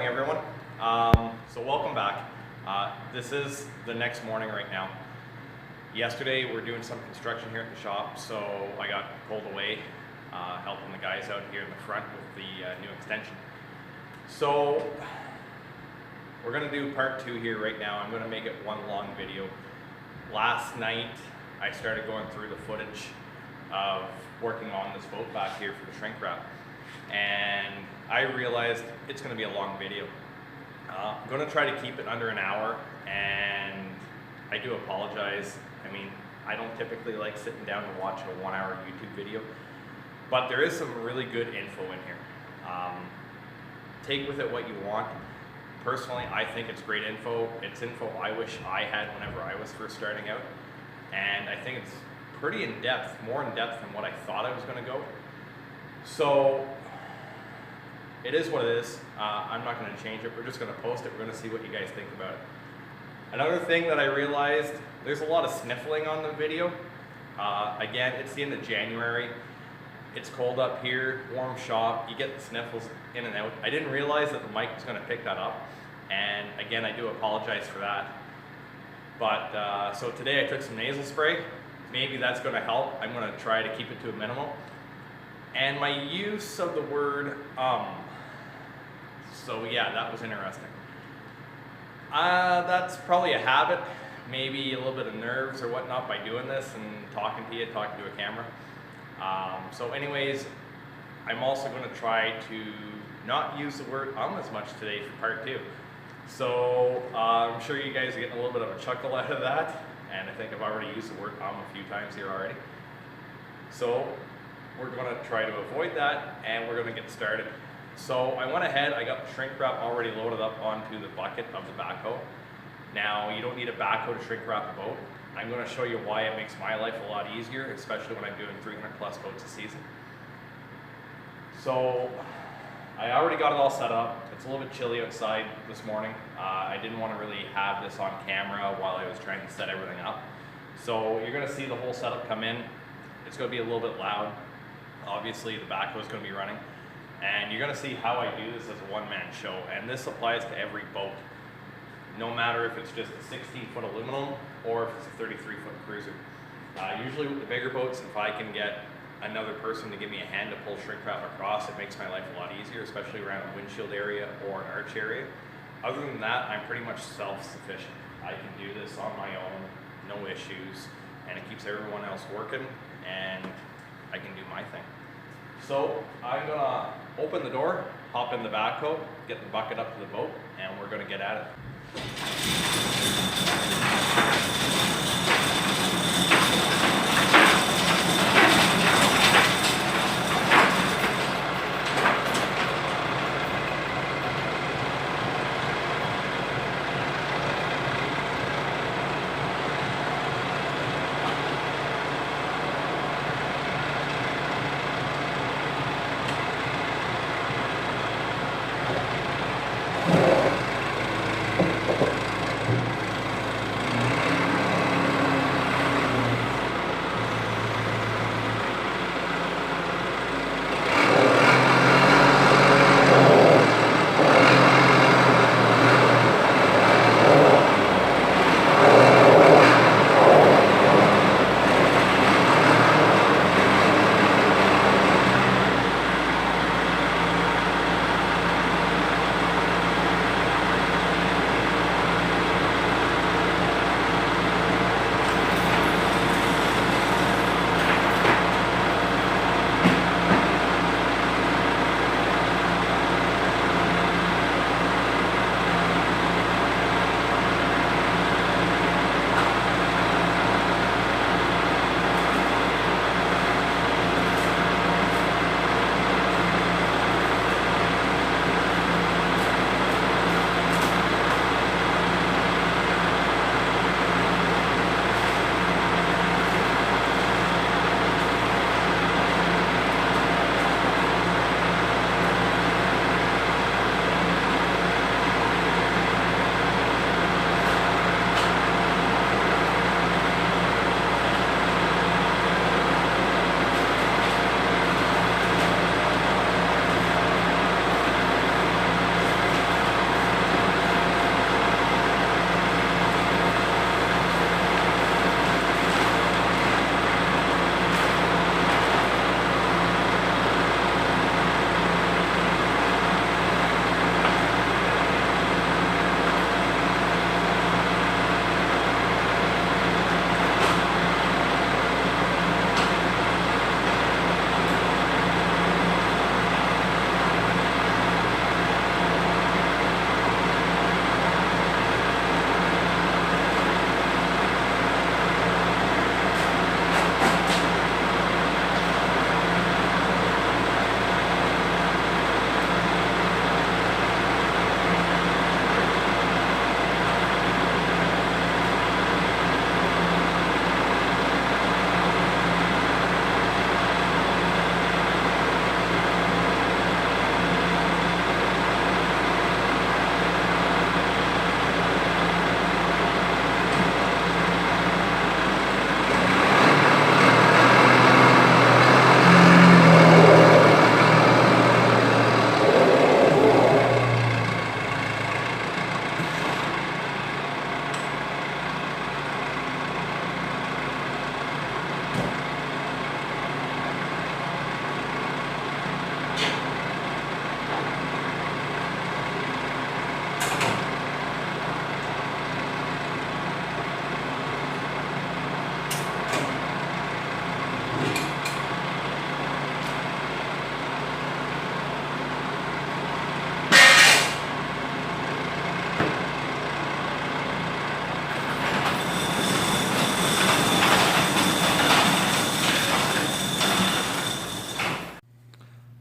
morning, everyone. So welcome back. This is the next morning right now. Yesterday we're doing some construction here at the shop, so I got pulled away helping the guys out here in the front with the new extension. So we're going to do part 2 here right now. I'm going to make it one long video. Last night I started going through the footage of working on this boat back here for the Shrinkwrap, and I realized it's going to be a long video. I'm going to try to keep it under an hour, and I do apologize. I mean, I don't typically like sitting down and watch a 1-hour YouTube video, but there is some really good info in here. Take with it what you want. Personally, I think it's great info. It's info I wish I had whenever I was first starting out, and I think it's pretty in-depth, more in-depth than what I thought I was going to go. So it is what it is. I'm not going to change it. We're just going to post it. We're going to see what you guys think about it. Another thing that I realized, there's a lot of sniffling on the video. Again, it's the end of January. It's cold up here, warm shop. You get the sniffles in and out. I didn't realize that the mic was going to pick that up. And again, I do apologize for that. But so today I took some nasal spray. Maybe that's going to help. I'm going to try to keep it to a minimum. And my use of the word so yeah, that was interesting. That's probably a habit, maybe a little bit of nerves or whatnot by doing this and talking to a camera. So anyways, I'm also going to try to not use the word as much today for part 2. So I'm sure you guys are getting a little bit of a chuckle out of that, and I think I've already used the word a few times here already. So we're going to try to avoid that, and we're going to get started. So I went ahead, I got the shrink wrap already loaded up onto the bucket of the backhoe. Now, you don't need a backhoe to shrink wrap a boat. I'm going to show you why it makes my life a lot easier, especially when I'm doing 300 plus boats a season. So I already got it all set up. It's a little bit chilly outside this morning. I didn't want to really have this on camera while I was trying to set everything up. So you're going to see the whole setup come in. It's going to be a little bit loud. Obviously, the backhoe is going to be running. And you're going to see how I do this as a one-man show. And this applies to every boat, no matter if it's just a 16-foot aluminum or if it's a 33-foot cruiser. Usually with the bigger boats, if I can get another person to give me a hand to pull shrink wrap across, it makes my life a lot easier, especially around a windshield area or an arch area. Other than that, I'm pretty much self-sufficient. I can do this on my own, no issues, and it keeps everyone else working, and I can do my thing. So I'm gonna open the door, hop in the backhoe, get the bucket up to the boat, and we're gonna get at it.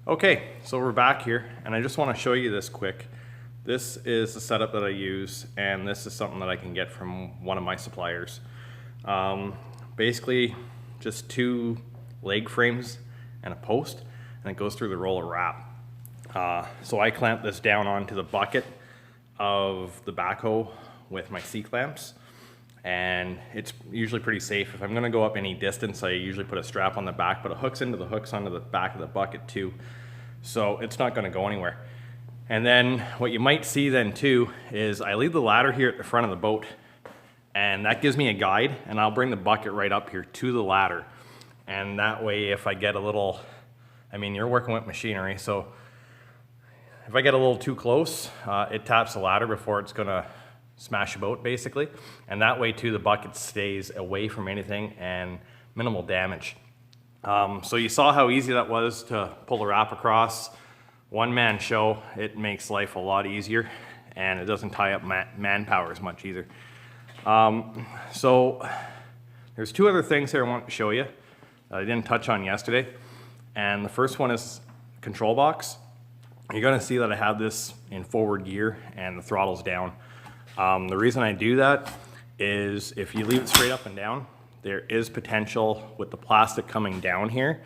Okay, so we're back here, and I just want to show you this quick. This is the setup that I use, and this is something that I can get from one of my suppliers. Basically, just 2 leg frames and a post, and it goes through the roll of wrap. So I clamp this down onto the bucket of the backhoe with my C-clamps, and it's usually pretty safe. If I'm gonna go up any distance, I usually put a strap on the back, but it hooks into the hooks onto the back of the bucket too, so it's not gonna go anywhere. And then what you might see then too is I leave the ladder here at the front of the boat, and that gives me a guide, and I'll bring the bucket right up here to the ladder. And that way, if I get a little, I mean, you're working with machinery, so if I get a little too close, it taps the ladder before it's gonna smash a boat basically. And that way too, the bucket stays away from anything and minimal damage. So you saw how easy that was to pull the wrap across. One-man show. It makes life a lot easier, and it doesn't tie up manpower as much either. So there's 2 other things here I want to show you that I didn't touch on yesterday. And the first one is control box. You're gonna see that I have this in forward gear and the throttle's down. The reason I do that is if you leave it straight up and down, there is potential with the plastic coming down here,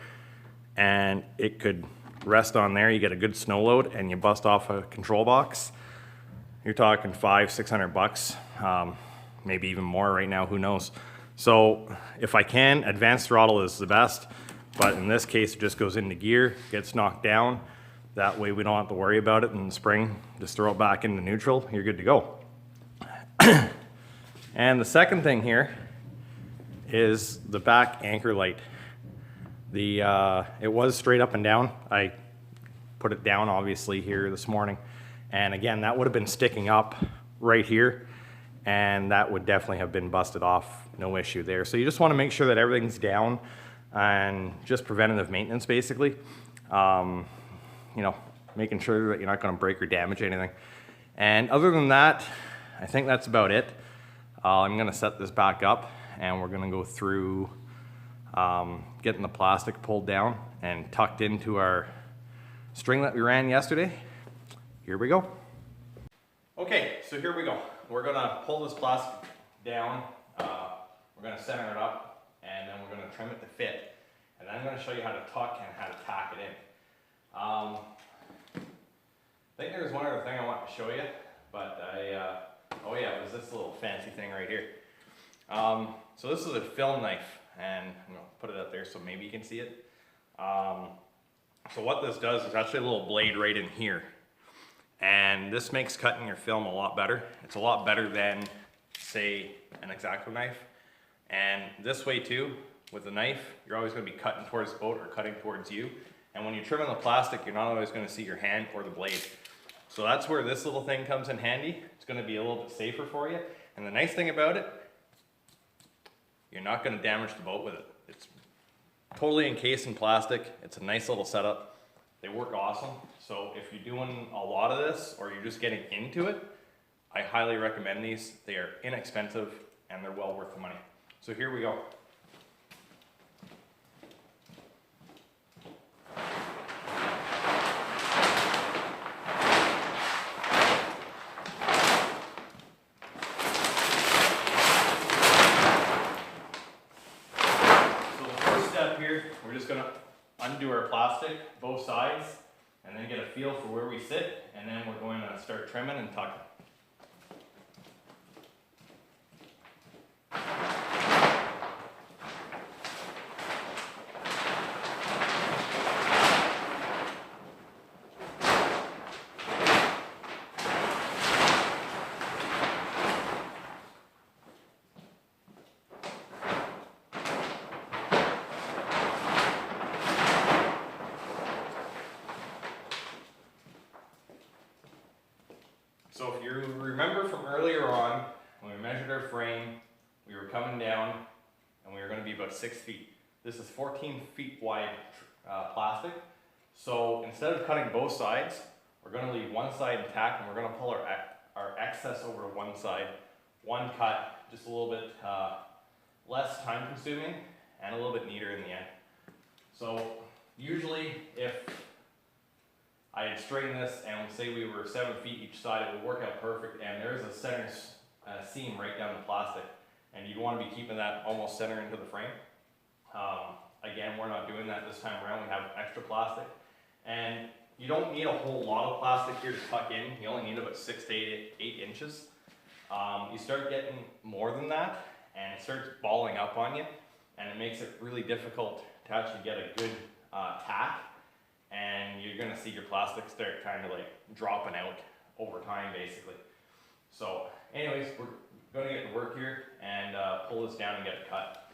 and it could rest on there. You get a good snow load and you bust off a control box. You're talking $500-600, maybe even more right now, who knows. So if I can, advanced throttle is the best, but in this case it just goes into gear, gets knocked down. That way we don't have to worry about it in the spring. Just throw it back into neutral, you're good to go. And the second thing here is the back anchor light. It was straight up and down. I put it down obviously here this morning, and again that would have been sticking up right here, and that would definitely have been busted off, no issue there. So you just want to make sure that everything's down, and just preventative maintenance basically. You know, making sure that you're not going to break or damage anything. And other than that, I think that's about it. I'm going to set this back up, and we're going to go through getting the plastic pulled down and tucked into our string that we ran yesterday. Here we go. Okay, so here we go. We're going to pull this plastic down, we're going to center it up, and then we're going to trim it to fit. And then I'm going to show you how to tuck and how to tack it in. I think there's one other thing I want to show you, but oh yeah, it was this little fancy thing right here. So this is a film knife, and I'm gonna put it up there so maybe you can see it. So what this does is actually a little blade right in here, and this makes cutting your film a lot better. It's a lot better than, say, an X-Acto knife. And this way too, with the knife, you're always going to be cutting towards the boat or cutting towards you. And when you're trimming the plastic, you're not always going to see your hand or the blade. So that's where this little thing comes in handy. It's going to be a little bit safer for you. And the nice thing about it, you're not going to damage the boat with it. It's totally encased in plastic. It's a nice little setup. They work awesome. So if you're doing a lot of this or you're just getting into it, I highly recommend these. They are inexpensive and they're well worth the money. So here we go. We're just going to undo our plastic, both sides, and then get a feel for where we sit, and then we're going to start trimming and tucking. So if you remember from earlier on, when we measured our frame, we were coming down and we were going to be about 6 feet. This is 14 feet wide plastic. So instead of cutting both sides, we're going to leave one side intact and we're going to pull our excess over to one side. One cut, just a little bit less time consuming and a little bit neater in the end. So usually if I'd string this, and say we were 7 feet each side, it would work out perfect, and there's a center seam right down the plastic, and you'd want to be keeping that almost center into the frame. Again, we're not doing that this time around. We have extra plastic, and you don't need a whole lot of plastic here to tuck in. You only need about 6 to 8 inches. You start getting more than that, and it starts balling up on you, and it makes it really difficult to actually get a good tack, and you're going to see your plastic start kind of like dropping out over time, basically. So anyways, we're going to get to work here and pull this down and get it cut.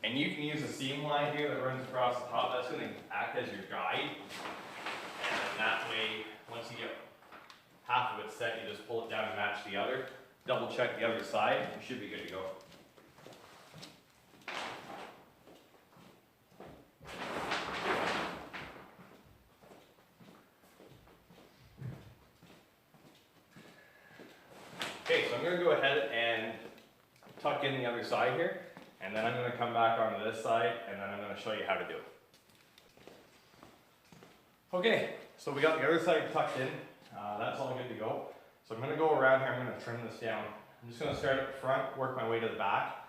And you can use a seam line here that runs across the top. That's going to act as your guide. And then that way, once you get half of it set, you just pull it down and match the other. Double check the other side. You should be good to go. Okay, so I'm going to go ahead and tuck in the other side here. And then I'm going to come back onto this side, and then I'm going to show you how to do it. Okay, so we got the other side tucked in. That's all good to go. So I'm going to go around here, I'm going to trim this down. I'm just going to start at the front, work my way to the back.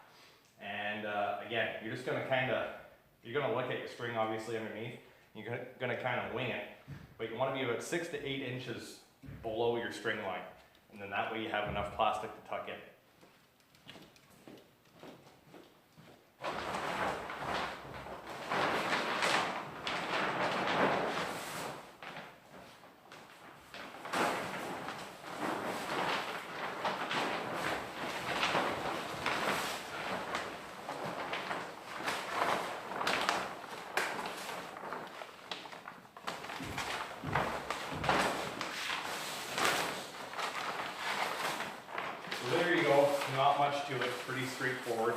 And again, you're just going to you're going to look at your string obviously underneath. You're going to kind of wing it. But you want to be about 6 to 8 inches below your string line. And then that way you have enough plastic to tuck in. So there you go, not much to it, pretty straightforward.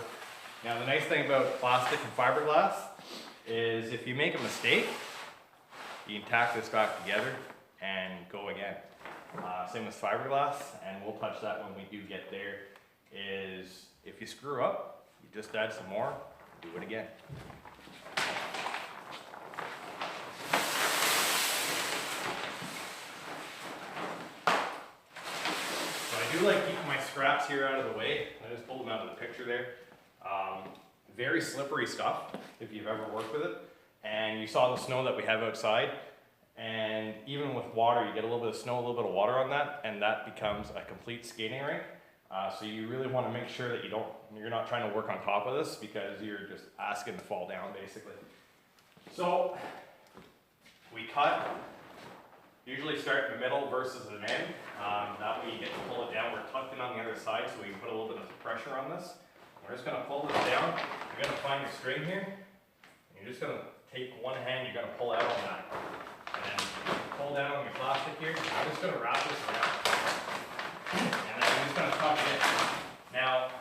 Now the nice thing about plastic and fiberglass is if you make a mistake, you can tack this back together and go again. Same as fiberglass, and we'll touch that when we do get there, is if you screw up, you just add some more, do it again. I do like keeping my scraps here out of the way. I just pulled them out of the picture there. Very slippery stuff if you've ever worked with it. And you saw the snow that we have outside. And even with water, you get a little bit of snow, a little bit of water on that, and that becomes a complete skating rink. So you really want to make sure that you're not trying to work on top of this, because you're just asking to fall down basically. So we cut. Usually start in the middle versus an end. That way you get to pull it down. We're tucked in on the other side, so we can put a little bit of pressure on this. We're just going to pull this down. You're going to find your string here. And you're just going to take one hand, you're going to pull out on that. And then pull down on your plastic here. I'm just going to wrap this around. And then I'm just going to tuck it in. Now,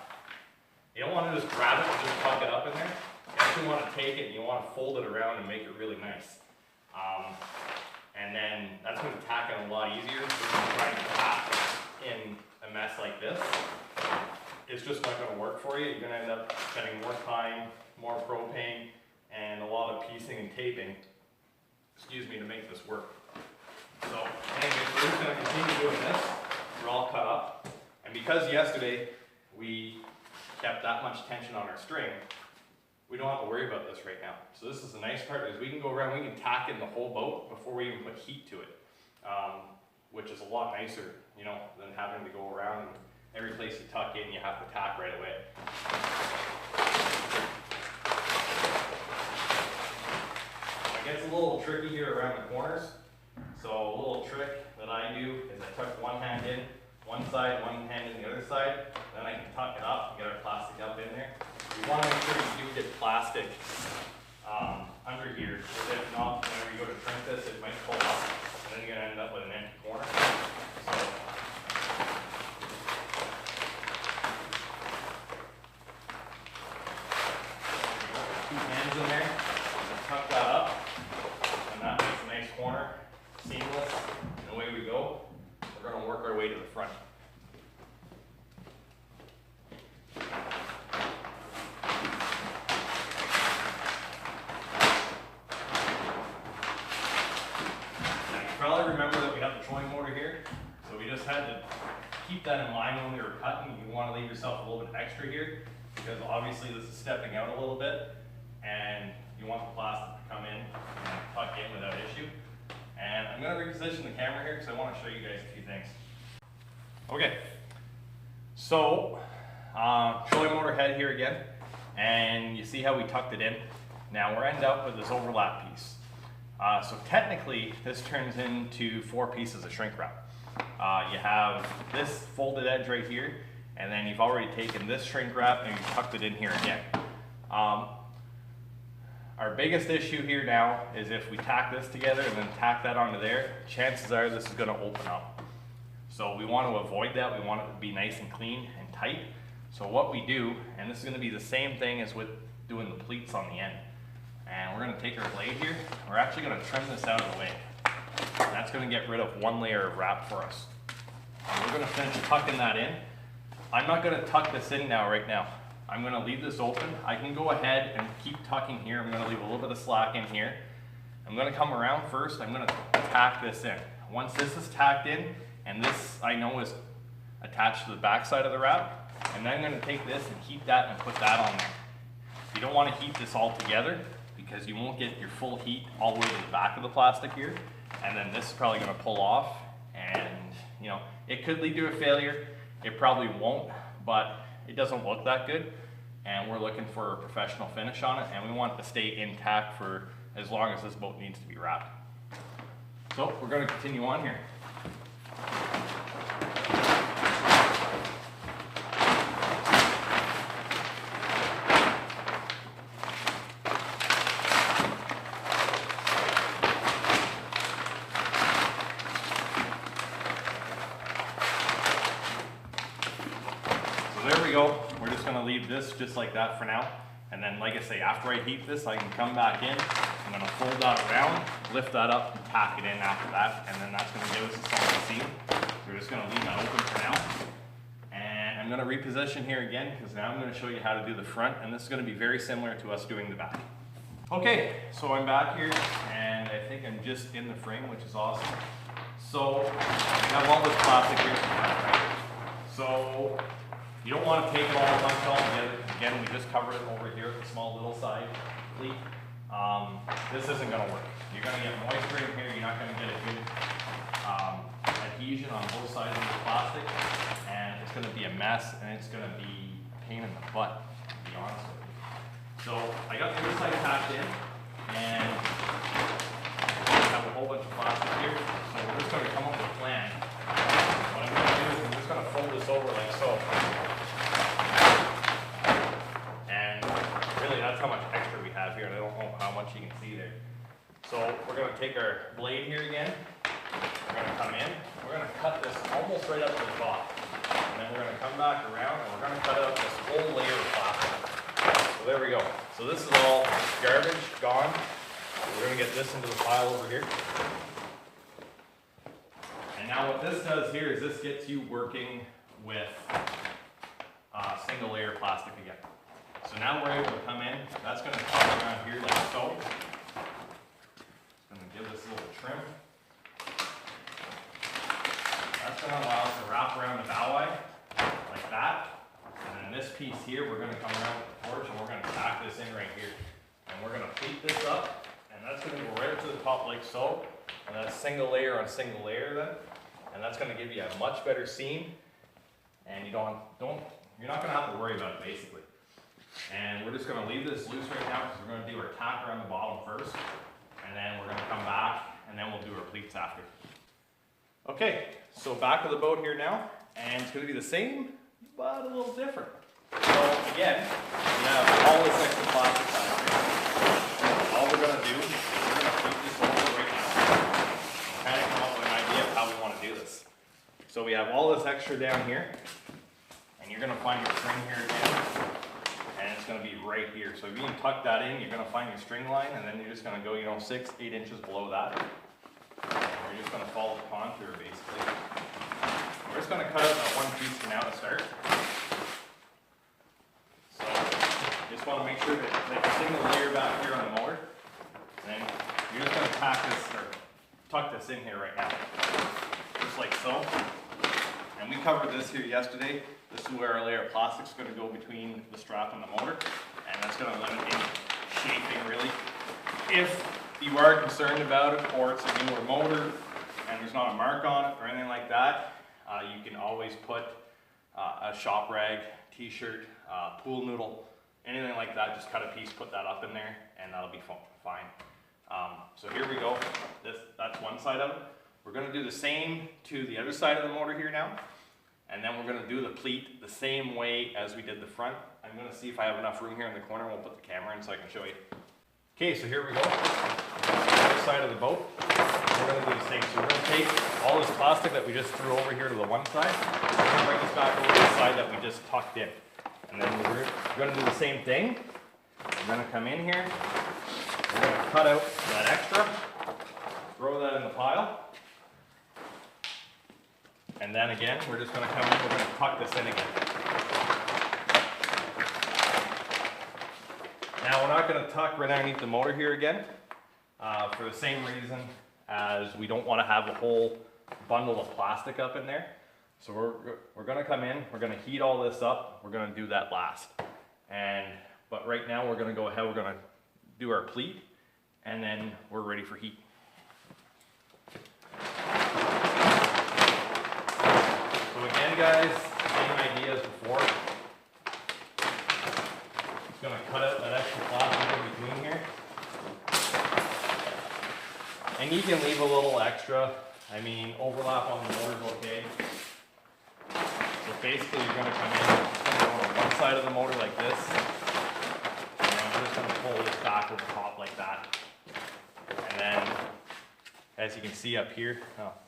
you don't want to just grab it and just tuck it up in there. You actually want to take it and you want to fold it around and make it really nice. And then that's going to tack in a lot easier. If you're trying to tack in a mess like this, it's just not going to work for you. You're going to end up spending more time, more propane, and a lot of piecing and taping, to make this work. So anyways, we're just going to continue doing this. We're all cut up. And because yesterday we kept that much tension on our string, we don't have to worry about this right now. So this is the nice part, is we can go around, we can tack in the whole boat before we even put heat to it, which is a lot nicer, than having to go around and every place you tuck in, you have to tack right away. It gets a little tricky here around the corners. So a little trick that I do is I tuck one hand in one side, one hand in the other side, then I can tuck it up and get our plastic up in there. You want to make sure you do get plastic under here, because if not, whenever you go to trim this, it might pull up, and then you're going to end up with an empty corner. So, two hands in there, and tuck that up, and that makes a nice corner, seamless, and away we go. We're going to work our way to the front. So we just had to keep that in mind when we were cutting. You want to leave yourself a little bit extra here because obviously this is stepping out a little bit and you want the plastic to come in and tuck in without issue. And I'm going to reposition the camera here because I want to show you guys a few things. Okay, so trolling motor head here again, and you see how we tucked it in. Now we're end up with this overlap piece. So technically this turns into 4 pieces of shrink wrap. You have this folded edge right here, and then you've already taken this shrink wrap and you've tucked it in here again. Our biggest issue here now is if we tack this together and then tack that onto there, chances are this is going to open up. So we want to avoid that. We want it to be nice and clean and tight. So what we do, and this is going to be the same thing as with doing the pleats on the end. And we're going to take our blade here. We're actually going to trim this out of the way. And that's going to get rid of 1 layer of wrap for us. And we're going to finish tucking that in. I'm not going to tuck this in now, right now. I'm going to leave this open. I can go ahead and keep tucking here. I'm going to leave a little bit of slack in here. I'm going to come around first. I'm going to tack this in. Once this is tacked in, and this I know is attached to the back side of the wrap, and then I'm going to take this and heat that and put that on there. You don't want to heat this all together because you won't get your full heat all the way to the back of the plastic here. And then this is probably going to pull off, and you know, it could lead to a failure. It probably won't, but it doesn't look that good. And we're looking for a professional finish on it, and we want it to stay intact for as long as this boat needs to be wrapped. So we're going to continue on here. There we go. We're just going to leave this just like that for now. And then, like I say, after I heat this, I can come back in. I'm going to fold that around, lift that up, and tack it in after that. And then that's going to give us a solid seam. So we're just going to leave that open for now. And I'm going to reposition here again because now I'm going to show you how to do the front. And this is going to be very similar to us doing the back. Okay, so I'm back here, and I think I'm just in the frame, which is awesome. So I have all this plastic here. So you don't want to take it all a bunch all together. Again, we just covered it over here with a small little side pleat. This isn't going to work. You're going to get moisture in here. You're not going to get a good adhesion on both sides of the plastic, and it's going to be a mess, and it's going to be a pain in the butt, to be honest with you. So I got this side tacked in, and I have a whole bunch of plastic here. So we're just going to come up with a plan. What I'm going to do is I'm just going to fold this over like so. That's how much extra we have here, and I don't know how much you can see there. So we're going to take our blade here again. We're going to come in. We're going to cut this almost right up to the top. And then we're going to come back around, and we're going to cut out this whole layer of plastic. So there we go. So this is all garbage, gone. We're going to get this into the pile over here. And now what this does here is this gets you working with single layer plastic again. So now we're able to come in. That's going to come around here like so. Just going to give this a little trim. That's going to allow us to wrap around the bow eye like that. And then this piece here, we're going to come around with the torch, and we're going to tack this in right here. And we're going to pleat this up, and that's going to go right up to the top like so. And that's single layer on single layer then. And that's going to give you a much better seam. And you're not going to have to worry about it basically. And we're just going to leave this loose right now because we're going to do our tack around the bottom first, and then we're going to come back, and then we'll do our pleats after. Okay, so back to the boat here now, and it's going to be the same, but a little different. So again, we have all this extra plastic on here. All we're going to do is we're going to pleat this over right now, kind of come up with an idea of how we want to do this. So we have all this extra down here, and you're going to find your string here again. And it's going to be right here. So if you can tuck that in, you're going to find your string line, and then you're just going to go, 6, 8 inches below that. And you're just going to follow the contour basically. We're just going to cut out that one piece for now to start. So just want to make sure that like a single layer back here on the motor. And then you're just going to tack this or tuck this in here right now. just like so. And we covered this here yesterday. This is where our layer of plastic is going to go between the strap and the motor, and that's going to limit any chafing really. If you are concerned about it, or it's a newer motor and there's not a mark on it or anything like that, you can always put a shop rag, t-shirt, pool noodle, anything like that. Just cut a piece, put that up in there, and that'll be fine. So here we go. That's one side of it. We're going to do the same to the other side of the motor here now. And then we're going to do the pleat the same way as we did the front. I'm going to see if I have enough room here in the corner. We'll put the camera in so I can show you. Okay, so here we go. The other side of the boat. We're going to do the same. So we're going to take all this plastic that we just threw over here to the one side. We're going to bring this back over to the side that we just tucked in. And then we're going to do the same thing. We're going to come in here. We're going to cut out that extra. Throw that in the pile. And then again, we're just going to come in, we're going to tuck this in again. Now we're not going to tuck right underneath the motor here again, for the same reason as we don't want to have a whole bundle of plastic up in there. So we're going to come in, we're going to heat all this up, we're going to do that last. But right now we're going to go ahead, we're going to do our pleat, and then we're ready for heat. So again, guys, same idea as before. Just going to cut out that extra plastic in between here. And you can leave a little extra. I mean, overlap on the motor is okay. So basically, you're going to come in on one side of the motor like this. And then I'm just going to pull this back over the top like that. And then, as you can see up here,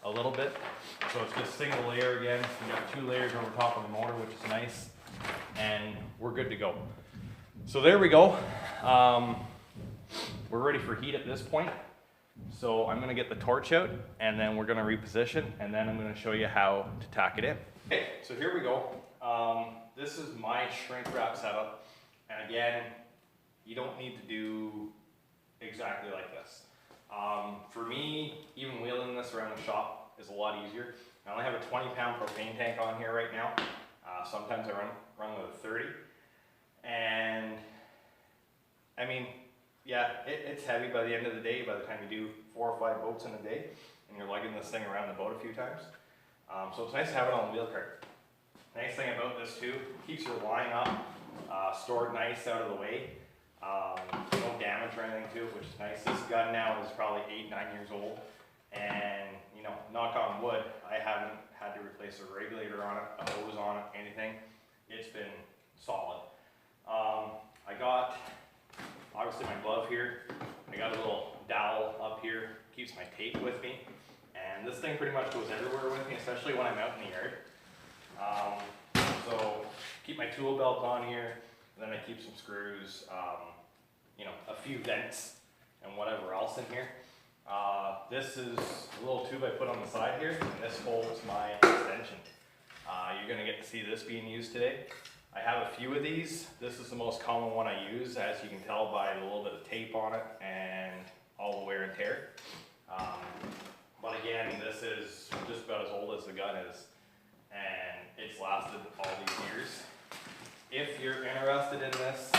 a little bit. So it's just single layer again. We got 2 layers over top of the motor, which is nice. And we're good to go. So there we go. We're ready for heat at this point. So I'm gonna get the torch out, and then we're gonna reposition, and then I'm gonna show you how to tack it in. Okay, so here we go. This is my shrink wrap setup. And again, you don't need to do exactly like this. For me, even wheeling this around the shop is a lot easier. I only have a 20-pound propane tank on here right now. Sometimes I run with a 30. And I mean, yeah, it's heavy by the end of the day. By the time you do 4 or 5 boats in a day, and you're lugging this thing around the boat a few times. So it's nice to have it on the wheel cart. Nice thing about this too, keeps your line up, stored nice out of the way. No damage or anything to it, which is nice. This gun now is probably 8-9 years old, and you know, knock on wood, I haven't had to replace a regulator on it, a hose on it, anything. It's been solid. I got obviously my glove here. I got a little dowel up here, keeps my tape with me, and this thing pretty much goes everywhere with me, especially when I'm out in the yard. So keep my tool belt on here. Then I keep some screws, you know, a few vents and whatever else in here. This is a little tube I put on the side here, and this holds my extension. You're going to get to see this being used today. I have a few of these. This is the most common one I use, as you can tell by the little bit of tape on it and all the wear and tear. But again, this is just about as old as the gun is, and it's lasted all these years. If you're interested in this,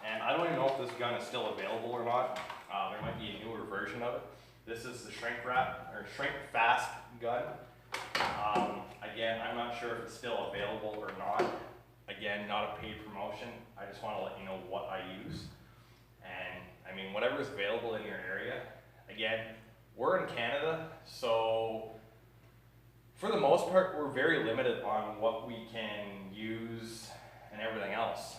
and I don't even know if this gun is still available or not, there might be a newer version of it. This is the Shrinkwrap, or Shrink Fast gun. Again, I'm not sure if it's still available or not. Again, not a paid promotion. I just want to let you know what I use. And I mean, whatever is available in your area. Again, we're in Canada, so for the most part, we're very limited on what we can use and everything else.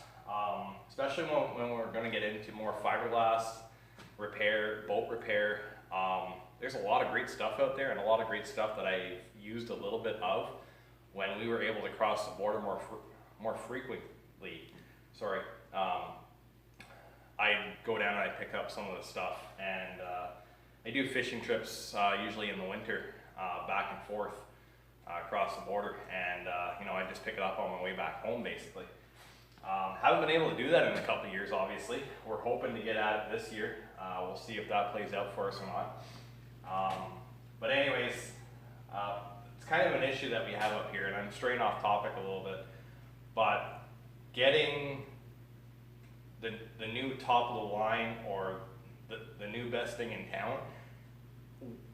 Especially when we're going to get into more fiberglass repair, boat repair. There's a lot of great stuff out there, and a lot of great stuff that I used a little bit of when we were able to cross the border more frequently. Sorry. I go down and I pick up some of the stuff, and I do fishing trips usually in the winter, back and forth across the border, and you know, I just pick it up on my way back home basically. Haven't been able to do that in a couple of years, obviously. We're hoping to get at it this year. We'll see if that plays out for us or not. But anyways, kind of an issue that we have up here, and I'm straying off topic a little bit, but getting the new top of the line or the new best thing in town,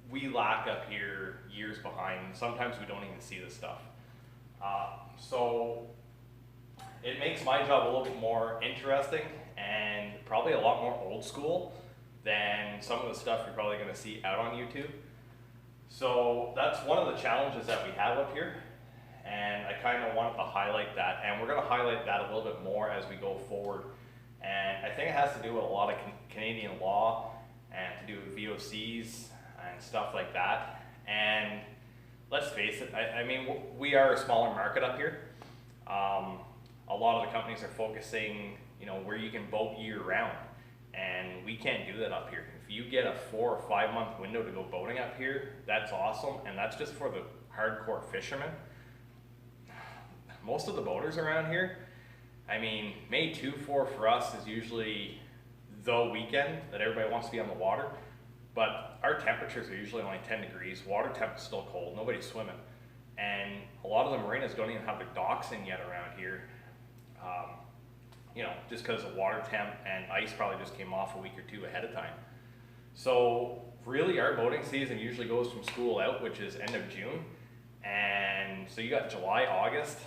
we lack up here years behind. Sometimes we don't even see this stuff. So it makes my job a little bit more interesting and probably a lot more old school than some of the stuff you're probably going to see out on YouTube. So that's one of the challenges that we have up here, and I kind of wanted to highlight that, and we're going to highlight that a little bit more as we go forward. And I think it has to do with a lot of Canadian law and to do with VOCs and stuff like that. And let's face it, I mean, we are a smaller market up here. A lot of the companies are focusing, you know, where you can boat year round, and we can't do that up here. If you get a 4 or 5 month window to go boating up here, that's awesome, and that's just for the hardcore fishermen. Most of the boaters around here, I mean, May 2-4 for us is usually the weekend that everybody wants to be on the water, but our temperatures are usually only 10 degrees. Water temp is still cold, nobody's swimming, and a lot of the marinas don't even have their docks in yet around here. You know, just because of water temp, and ice probably just came off a week or two ahead of time. So really our boating season usually goes from school out, which is end of June, and so you got July, August,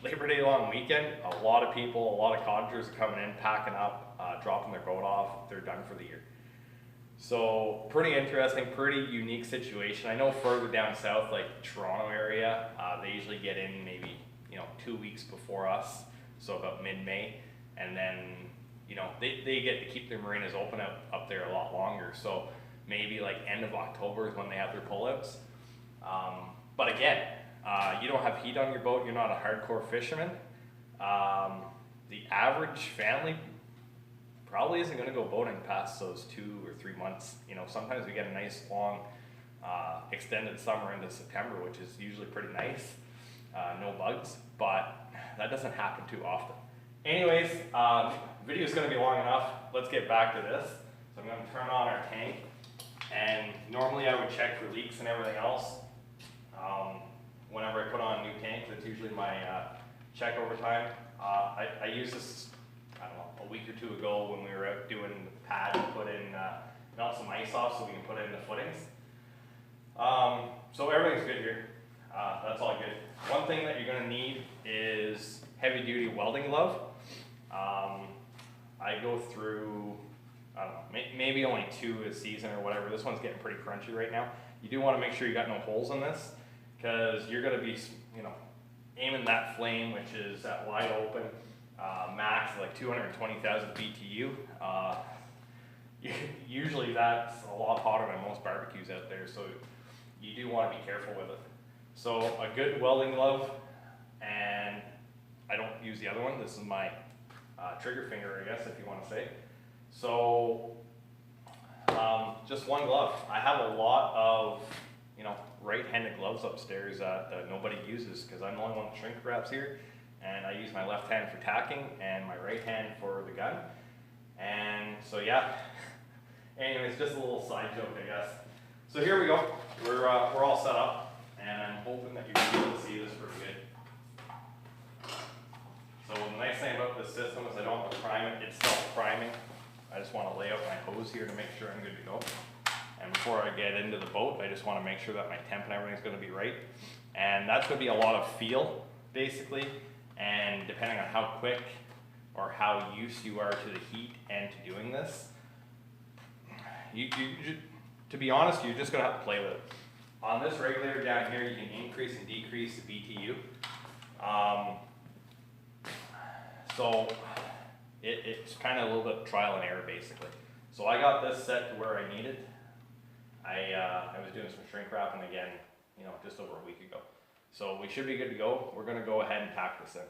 Labor Day long weekend. A lot of people, a lot of cottagers are coming in, packing up, dropping their boat off, they're done for the year. So pretty interesting, pretty unique situation. I know further down south, like Toronto area, they usually get in maybe, you know, 2 weeks before us, so about mid-May, and then, you know, they get to keep their marinas open up there a lot longer. So maybe like end of October is when they have their pullouts. But again, you don't have heat on your boat, you're not a hardcore fisherman. The average family probably isn't going to go boating past those 2 or 3 months. You know, sometimes we get a nice long extended summer into September, which is usually pretty nice, no bugs, but that doesn't happen too often. Anyways, video is going to be long enough. Let's get back to this. So I'm going to turn on our tank, and normally I would check for leaks and everything else. Whenever I put on a new tank, that's usually my check over time. I used this, I don't know, a week or 2 ago when we were out doing the pad to put in, melt some ice off so we can put it in the footings. So everything's good here. That's all good. One thing that you're going to need is heavy duty welding glove. I go through, I don't know, maybe only 2 a season or whatever. This one's getting pretty crunchy right now. You do want to make sure you got no holes in this, because you're going to be, you know, aiming that flame, which is at wide open, max like 220,000 BTU. Usually that's a lot hotter than most barbecues out there, so you do want to be careful with it. So a good welding glove, and I don't use the other one. This is my trigger finger, I guess, if you want to say. So just one glove. I have a lot of, you know, right-handed gloves upstairs that nobody uses, because I'm the only one that shrink wraps here, and I use my left hand for tacking and my right hand for the gun. And so yeah, anyways, just a little side joke, I guess. So here we go. We're all set up, and I'm hoping that you're going to be able to see this pretty good. So the nice thing about this system is I don't have to prime it, it's self-priming. I just want to lay out my hose here to make sure I'm good to go. And before I get into the boat, I just want to make sure that my temp and everything's going to be right. And that's going to be a lot of feel, basically, and depending on how quick or how used you are to the heat and to doing this, to be honest, you're just going to have to play with it. On this regulator down here, you can increase and decrease the BTU. So it's kind of a little bit of trial and error, basically. So I got this set to where I need it. I was doing some shrink wrapping again, you know, just over a week ago. So we should be good to go. We're going to go ahead and tack this in.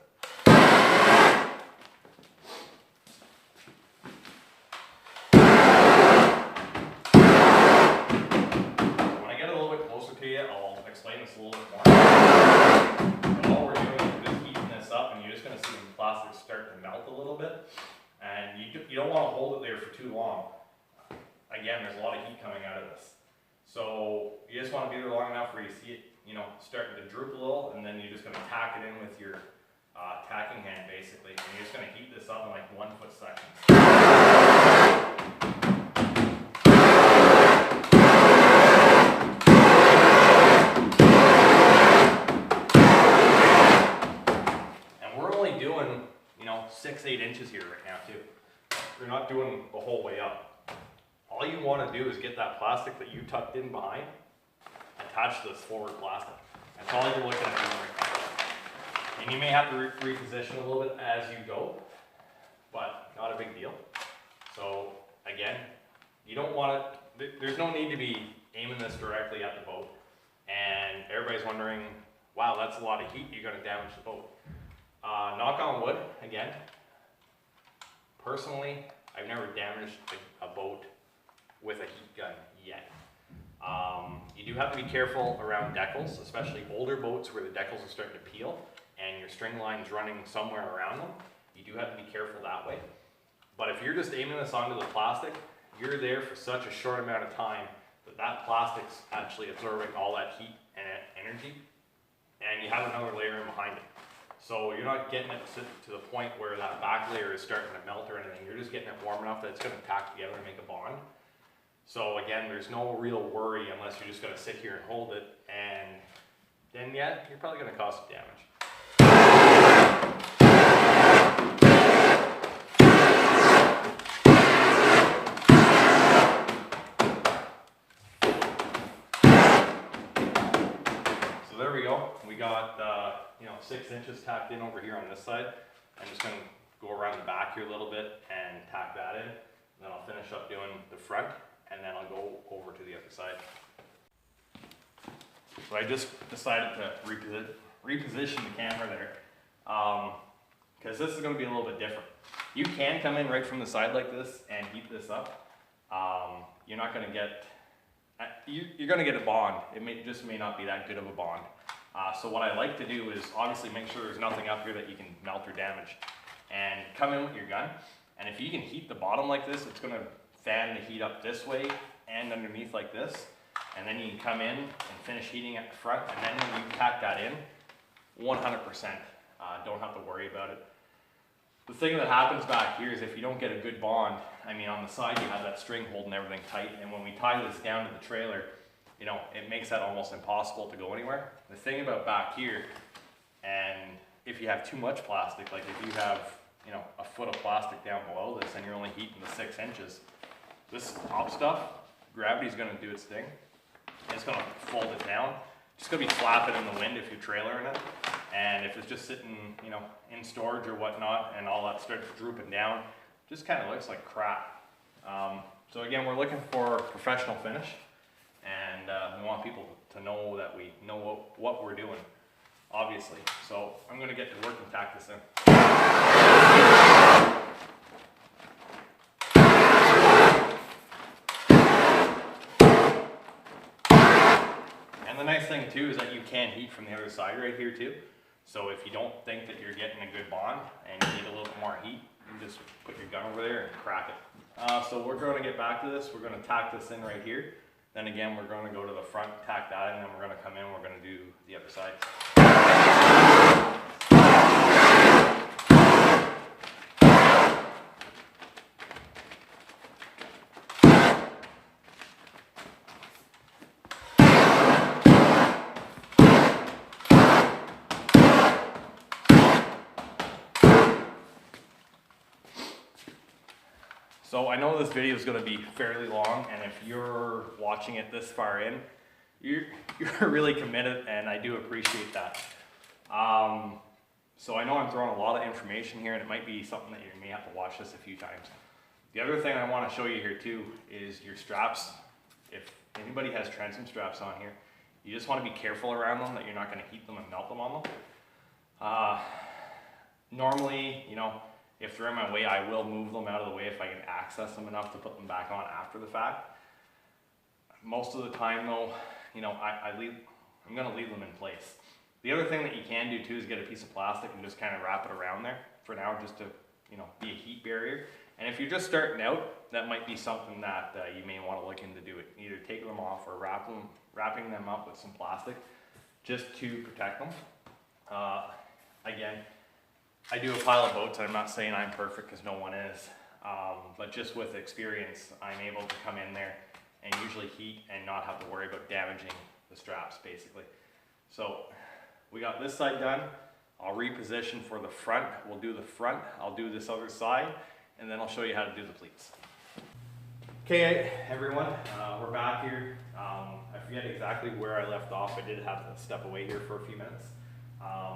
When I get a little bit closer to you, I'll explain this a little bit more. But all we're doing is just heating this up, and you're just going to see the plastic start to melt a little bit. And you don't want to hold it there for too long. Again, there's a lot of heat coming out of this. So you just want to be there long enough where you see it, you know, starting to droop a little, and then you're just going to tack it in with your tacking hand basically, and you're just going to heat this up in like 1 foot sections. And we're only doing, you know, 6-8 inches here right now too. We're not doing the whole way up. All you want to do is get that plastic that you tucked in behind, attach to this forward plastic. That's all you're looking at doing right now. And you may have to reposition a little bit as you go, but not a big deal. So again, you don't want it, there's no need to be aiming this directly at the boat. And everybody's wondering, wow, that's a lot of heat, you're gonna damage the boat. Knock on wood, again. Personally, I've never damaged a boat with a heat gun yet. You do have to be careful around decals, especially older boats where the decals are starting to peel and your string line's running somewhere around them. You do have to be careful that way. But if you're just aiming this onto the plastic, you're there for such a short amount of time that that plastic's actually absorbing all that heat and energy, and you have another layer in behind it. So you're not getting it to the point where that back layer is starting to melt or anything. You're just getting it warm enough that it's going to tack together and make a bond. So again, there's no real worry unless you're just going to sit here and hold it, and then yeah, you're probably going to cause some damage. So there we go. We got 6 inches tacked in over here on this side. I'm just going to go around the back here a little bit and tack that in. Then I'll finish up doing the front, and then I'll go over to the other side. So I just decided to reposition the camera there, because this is going to be a little bit different. You can come in right from the side like this and heat this up. You're not going to get, you're going to get a bond. It may not be that good of a bond. So what I like to do is obviously make sure there's nothing up here that you can melt or damage, and come in with your gun. And if you can heat the bottom like this, it's going to fan the heat up this way and underneath like this. And then you can come in and finish heating at the front, and then when you tack that in, 100%, don't have to worry about it. The thing that happens back here is if you don't get a good bond, I mean on the side you have that string holding everything tight, and when we tie this down to the trailer, you know, it makes that almost impossible to go anywhere. The thing about back here, and if you have too much plastic, like if you have, you know, a foot of plastic down below this and you're only heating the 6 inches, this top stuff, gravity's gonna do its thing. It's gonna fold it down. It's gonna be flapping in the wind if you're trailering it. And if it's just sitting, you know, in storage or whatnot, and all that starts drooping down, just kind of looks like crap. So again, we're looking for a professional finish, and we want people to know that we know what we're doing, obviously. So I'm gonna get to work and tack this in. And the nice thing too is that you can heat from the other side right here too. So if you don't think that you're getting a good bond and you need a little bit more heat, you just put your gun over there and crack it. So we're going to get back to this. We're going to tack this in right here. Then again, we're going to go to the front, tack that, and then we're going to come in, we're going to do the other side. So I know this video is going to be fairly long, and if you're watching it this far in, you're really committed, and I do appreciate that. So I know I'm throwing a lot of information here, and it might be something that you may have to watch this a few times. The other thing I want to show you here too is your straps. If anybody has transom straps on here, you just want to be careful around them that you're not going to heat them and melt them on them. Normally, you know, if they're in my way, I will move them out of the way if I can access them enough to put them back on after the fact. Most of the time though, you know, I'm gonna leave them in place. The other thing that you can do too is get a piece of plastic and just kind of wrap it around there for now, just to, you know, be a heat barrier. And if you're just starting out, that might be something that you may want to look into do it. Either take them off or wrapping them up with some plastic. just to protect them. Again, I do a pile of boats, and I'm not saying I'm perfect because no one is, but just with experience, I'm able to come in there and usually heat and not have to worry about damaging the straps basically. So we got this side done. I'll reposition for the front. We'll do the front. I'll do this other side, and then I'll show you how to do the pleats. Okay, everyone, we're back here. I forget exactly where I left off. I did have to step away here for a few minutes.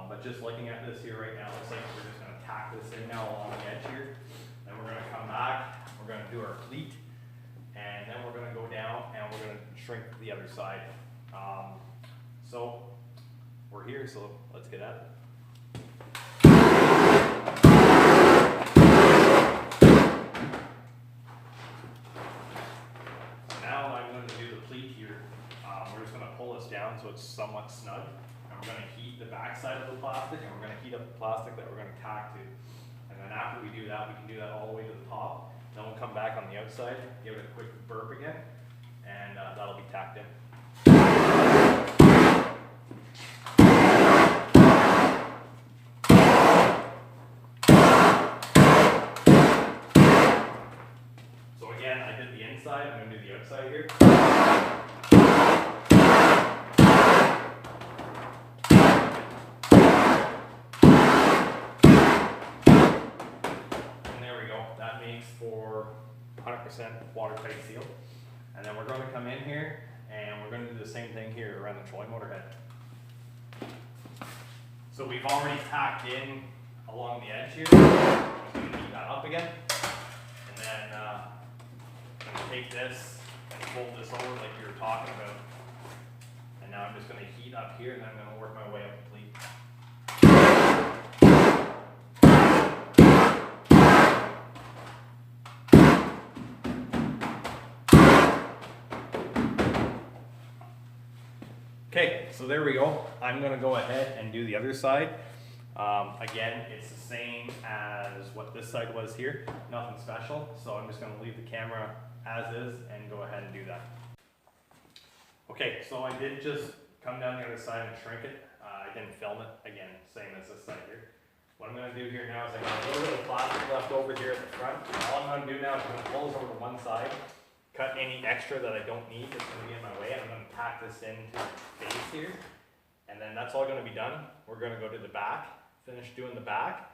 But just looking at this here right now, it looks like we're just gonna tack this in now along the edge here. Then we're gonna come back, we're gonna do our pleat, and then we're gonna go down and we're gonna shrink the other side. So we're here, so let's get at it. Now I'm going to do the pleat here. We're just going to pull this down so it's somewhat snug. And we're going to heat the back side of the plastic, and we're going to heat up the plastic that we're going to tack to. And then after we do that, we can do that all the way to the top. Then we'll come back on the outside, give it a quick burp again, and that'll be tacked in. So again, I did the inside, I'm going to do the outside here. For 100% watertight seal. And then we're going to come in here and we're going to do the same thing here around the trolling motor head. So we've already tacked in along the edge here. I'm going to heat that up again. And then I'm going to take this and fold this over like we were talking about. And now I'm just going to heat up here and then I'm going to work my way up the pleat. Okay, so there we go. I'm going to go ahead and do the other side. Again, it's the same as what this side was here, nothing special. So I'm just going to leave the camera as is and go ahead and do that. Okay, so I did just come down the other side and shrink it. I didn't film it, again, same as this side here. What I'm going to do here now is I got a little bit of plastic left over here at the front. All I'm going to do now is I'm going to pull this over to one side, cut any extra that I don't need that's going to be in my way, and I'm going to tack this into the base here. And then that's all going to be done. We're going to go to the back, finish doing the back,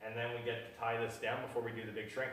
and then we get to tie this down before we do the big shrink.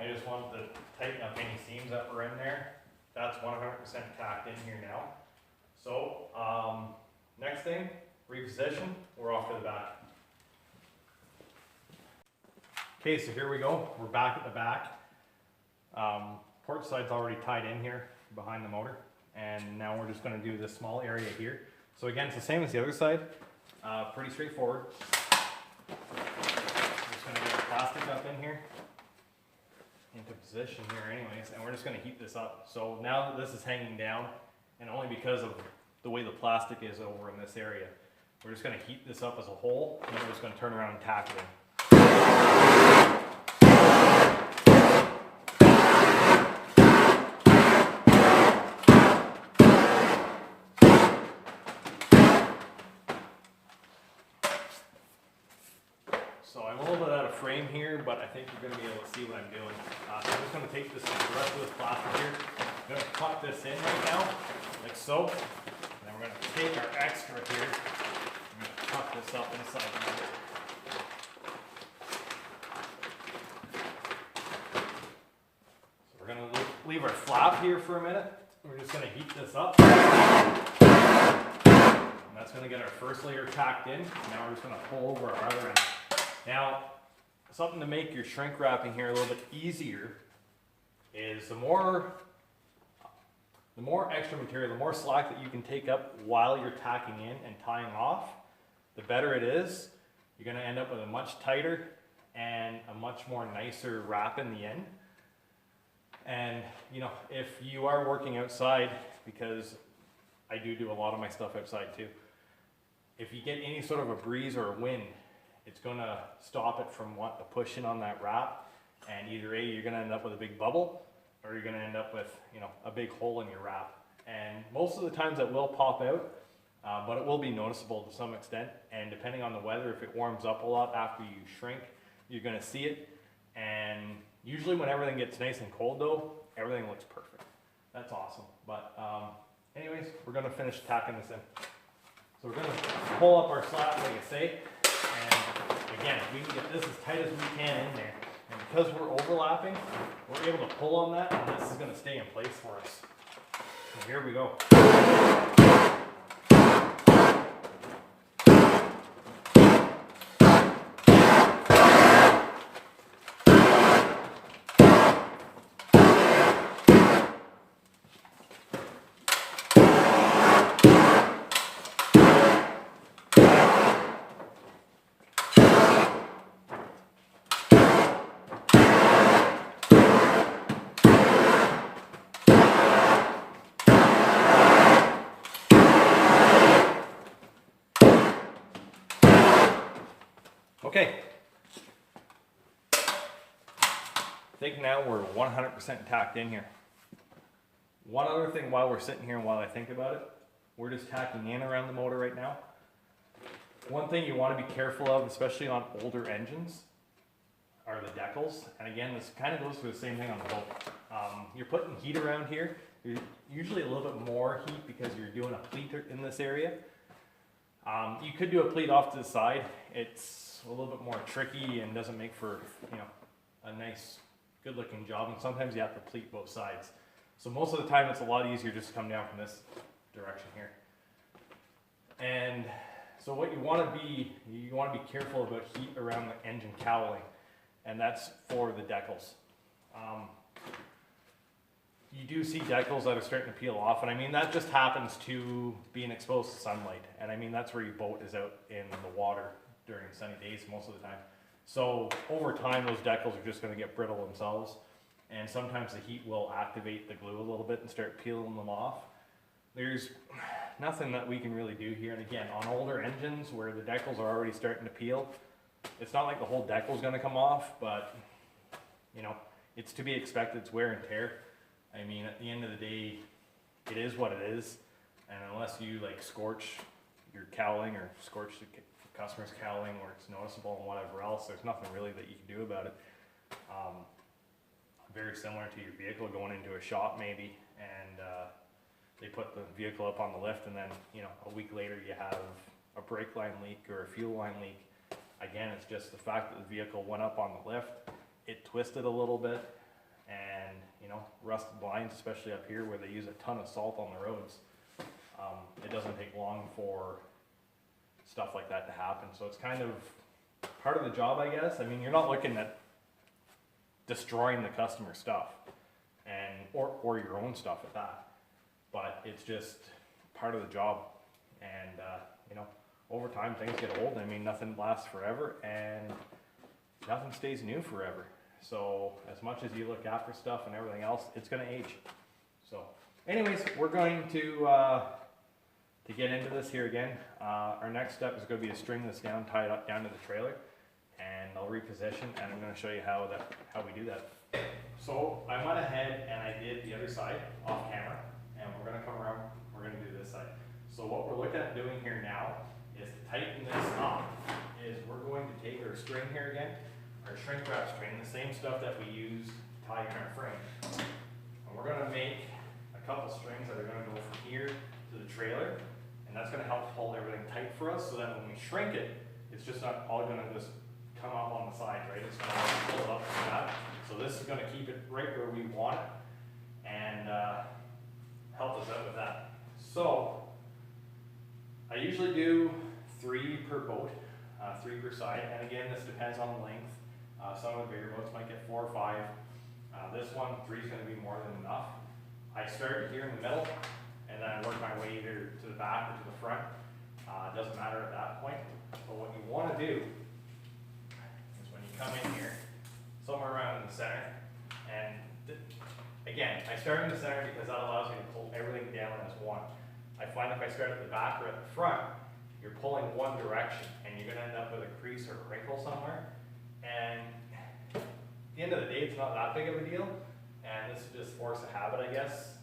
I just wanted to tighten up any seams that were in there. That's 100% tacked in here now. So next thing, reposition, we're off to the back. Okay, so here we go. We're back at the back. Port side's already tied in here behind the motor. And now we're just going to do this small area here. So again, it's the same as the other side. Pretty straightforward. Just going to get the plastic up in here. Into position here anyways, and we're just going to heat this up. So now that this is hanging down, and only because of the way the plastic is over in this area, we're just going to heat this up as a whole, and then we're just going to turn around and tack it in. So I'm a little bit out of frame here, but I think you're going to be able to see what I'm doing. So I'm just going to take this, the rest of this plastic here, I'm going to cut this in right now, like so. And then we're going to take our extra here, I'm going to cut this up inside the motor. So we're going to leave our flap here for a minute. We're just going to heat this up. That's going to get our first layer tacked in. Now we're just going to pull over our other end. Now, something to make your shrink wrapping here a little bit easier is the more extra material, the more slack that you can take up while you're tacking in and tying off, the better it is. You're going to end up with a much tighter and a much more nicer wrap in the end. And you know, if you are working outside, because I do a lot of my stuff outside too, if you get any sort of a breeze or a wind, it's going to stop it from wanting to push in on that wrap, and either A, you're going to end up with a big bubble, or you're going to end up with, you know, a big hole in your wrap. And most of the times it will pop out, but it will be noticeable to some extent, and depending on the weather, if it warms up a lot after you shrink, you're going to see it. And usually when everything gets nice and cold though, everything looks perfect. That's awesome. But anyways, we're going to finish tacking this in. So we're going to pull up our slat, like I say, and again, we can get this as tight as we can in there. And because we're overlapping, we're able to pull on that, and this is going to stay in place for us. So here we go. Okay, I think now we're 100% tacked in here. One other thing while we're sitting here and while I think about it, we're just tacking in around the motor right now. One thing you want to be careful of, especially on older engines, are the decals. And again, this kind of goes for the same thing on the boat. You're putting heat around here. You're usually a little bit more heat because you're doing a pleat in this area. You could do a pleat off to the side. It's a little bit more tricky and doesn't make for, you know, a nice, good looking job. And sometimes you have to pleat both sides. So most of the time it's a lot easier just to come down from this direction here. And so what you want to be careful about heat around the engine cowling, and that's for the decals. You do see decals that are starting to peel off, and I mean that just happens to being exposed to sunlight, and I mean that's where your boat is out in the water during sunny days most of the time. So over time those decals are just going to get brittle themselves, and sometimes the heat will activate the glue a little bit and start peeling them off. There's nothing that we can really do here, and again, on older engines where the decals are already starting to peel, it's not like the whole decal is going to come off, but you know, it's to be expected. It's wear and tear. I mean, at the end of the day, it is what it is, and unless you like scorch your cowling or scorch the customer's cowling where it's noticeable and whatever else, there's nothing really that you can do about it. Very similar to your vehicle going into a shop maybe, and they put the vehicle up on the lift, and then, you know, a week later you have a brake line leak or a fuel line leak. Again, it's just the fact that the vehicle went up on the lift, it twisted a little bit, and you know, rusted blinds, especially up here where they use a ton of salt on the roads. It doesn't take long for stuff like that to happen. So it's kind of part of the job, I guess. I mean, you're not looking at destroying the customer's stuff, and or your own stuff at that, but it's just part of the job. And you know, over time things get old. I mean, nothing lasts forever, and nothing stays new forever. So as much as you look after stuff and everything else, it's going to age. So anyways, we're going to get into this here again. Our next step is going to be to string this down, tie it up down to the trailer, and I'll reposition, and I'm going to show you how we do that. So I went ahead and I did the other side off camera, and we're going to come around, we're going to do this side. So what we're looking at doing here now is to tighten this up, is we're going to take our string here again, our shrink wrap string, the same stuff that we use to tie in our frame. And we're going to make a couple strings that are going to go from here to the trailer, and that's going to help hold everything tight for us, so that when we shrink it, it's just not all going to just come up on the side, right? It's going to pull it up like that. So this is going to keep it right where we want it, and help us out with that. So I usually do 3 per boat, 3 per side, and again, this depends on the length. Some of the bigger boats might get 4 or 5. This one, 3 is going to be more than enough. I start here in the middle, and then I work my way either to the back or to the front. It doesn't matter at that point. But what you want to do is when you come in here, somewhere around in the center, and again, I start in the center because that allows me to pull everything down as one. I find if I start at the back or at the front, you're pulling one direction, and you're going to end up with a crease or a wrinkle somewhere. And at the end of the day, it's not that big of a deal, and this is just force of habit, I guess,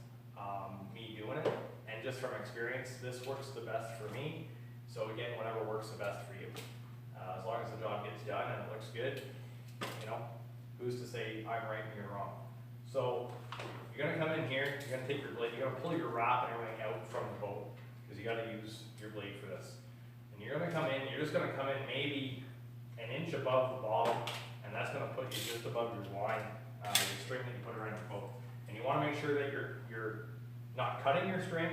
me doing it. And just from experience, this works the best for me. So again, whatever works the best for you. As long as the job gets done and it looks good, you know, who's to say I'm right and you're wrong. So you're gonna come in here, you're gonna take your blade, you're gonna pull your wrap and everything out from the boat, because you gotta use your blade for this. And you're gonna come in, you're just gonna come in maybe an inch above the bottom, and that's gonna put you just above your line, your string that you put around your boat. And you wanna make sure that you're not cutting your string,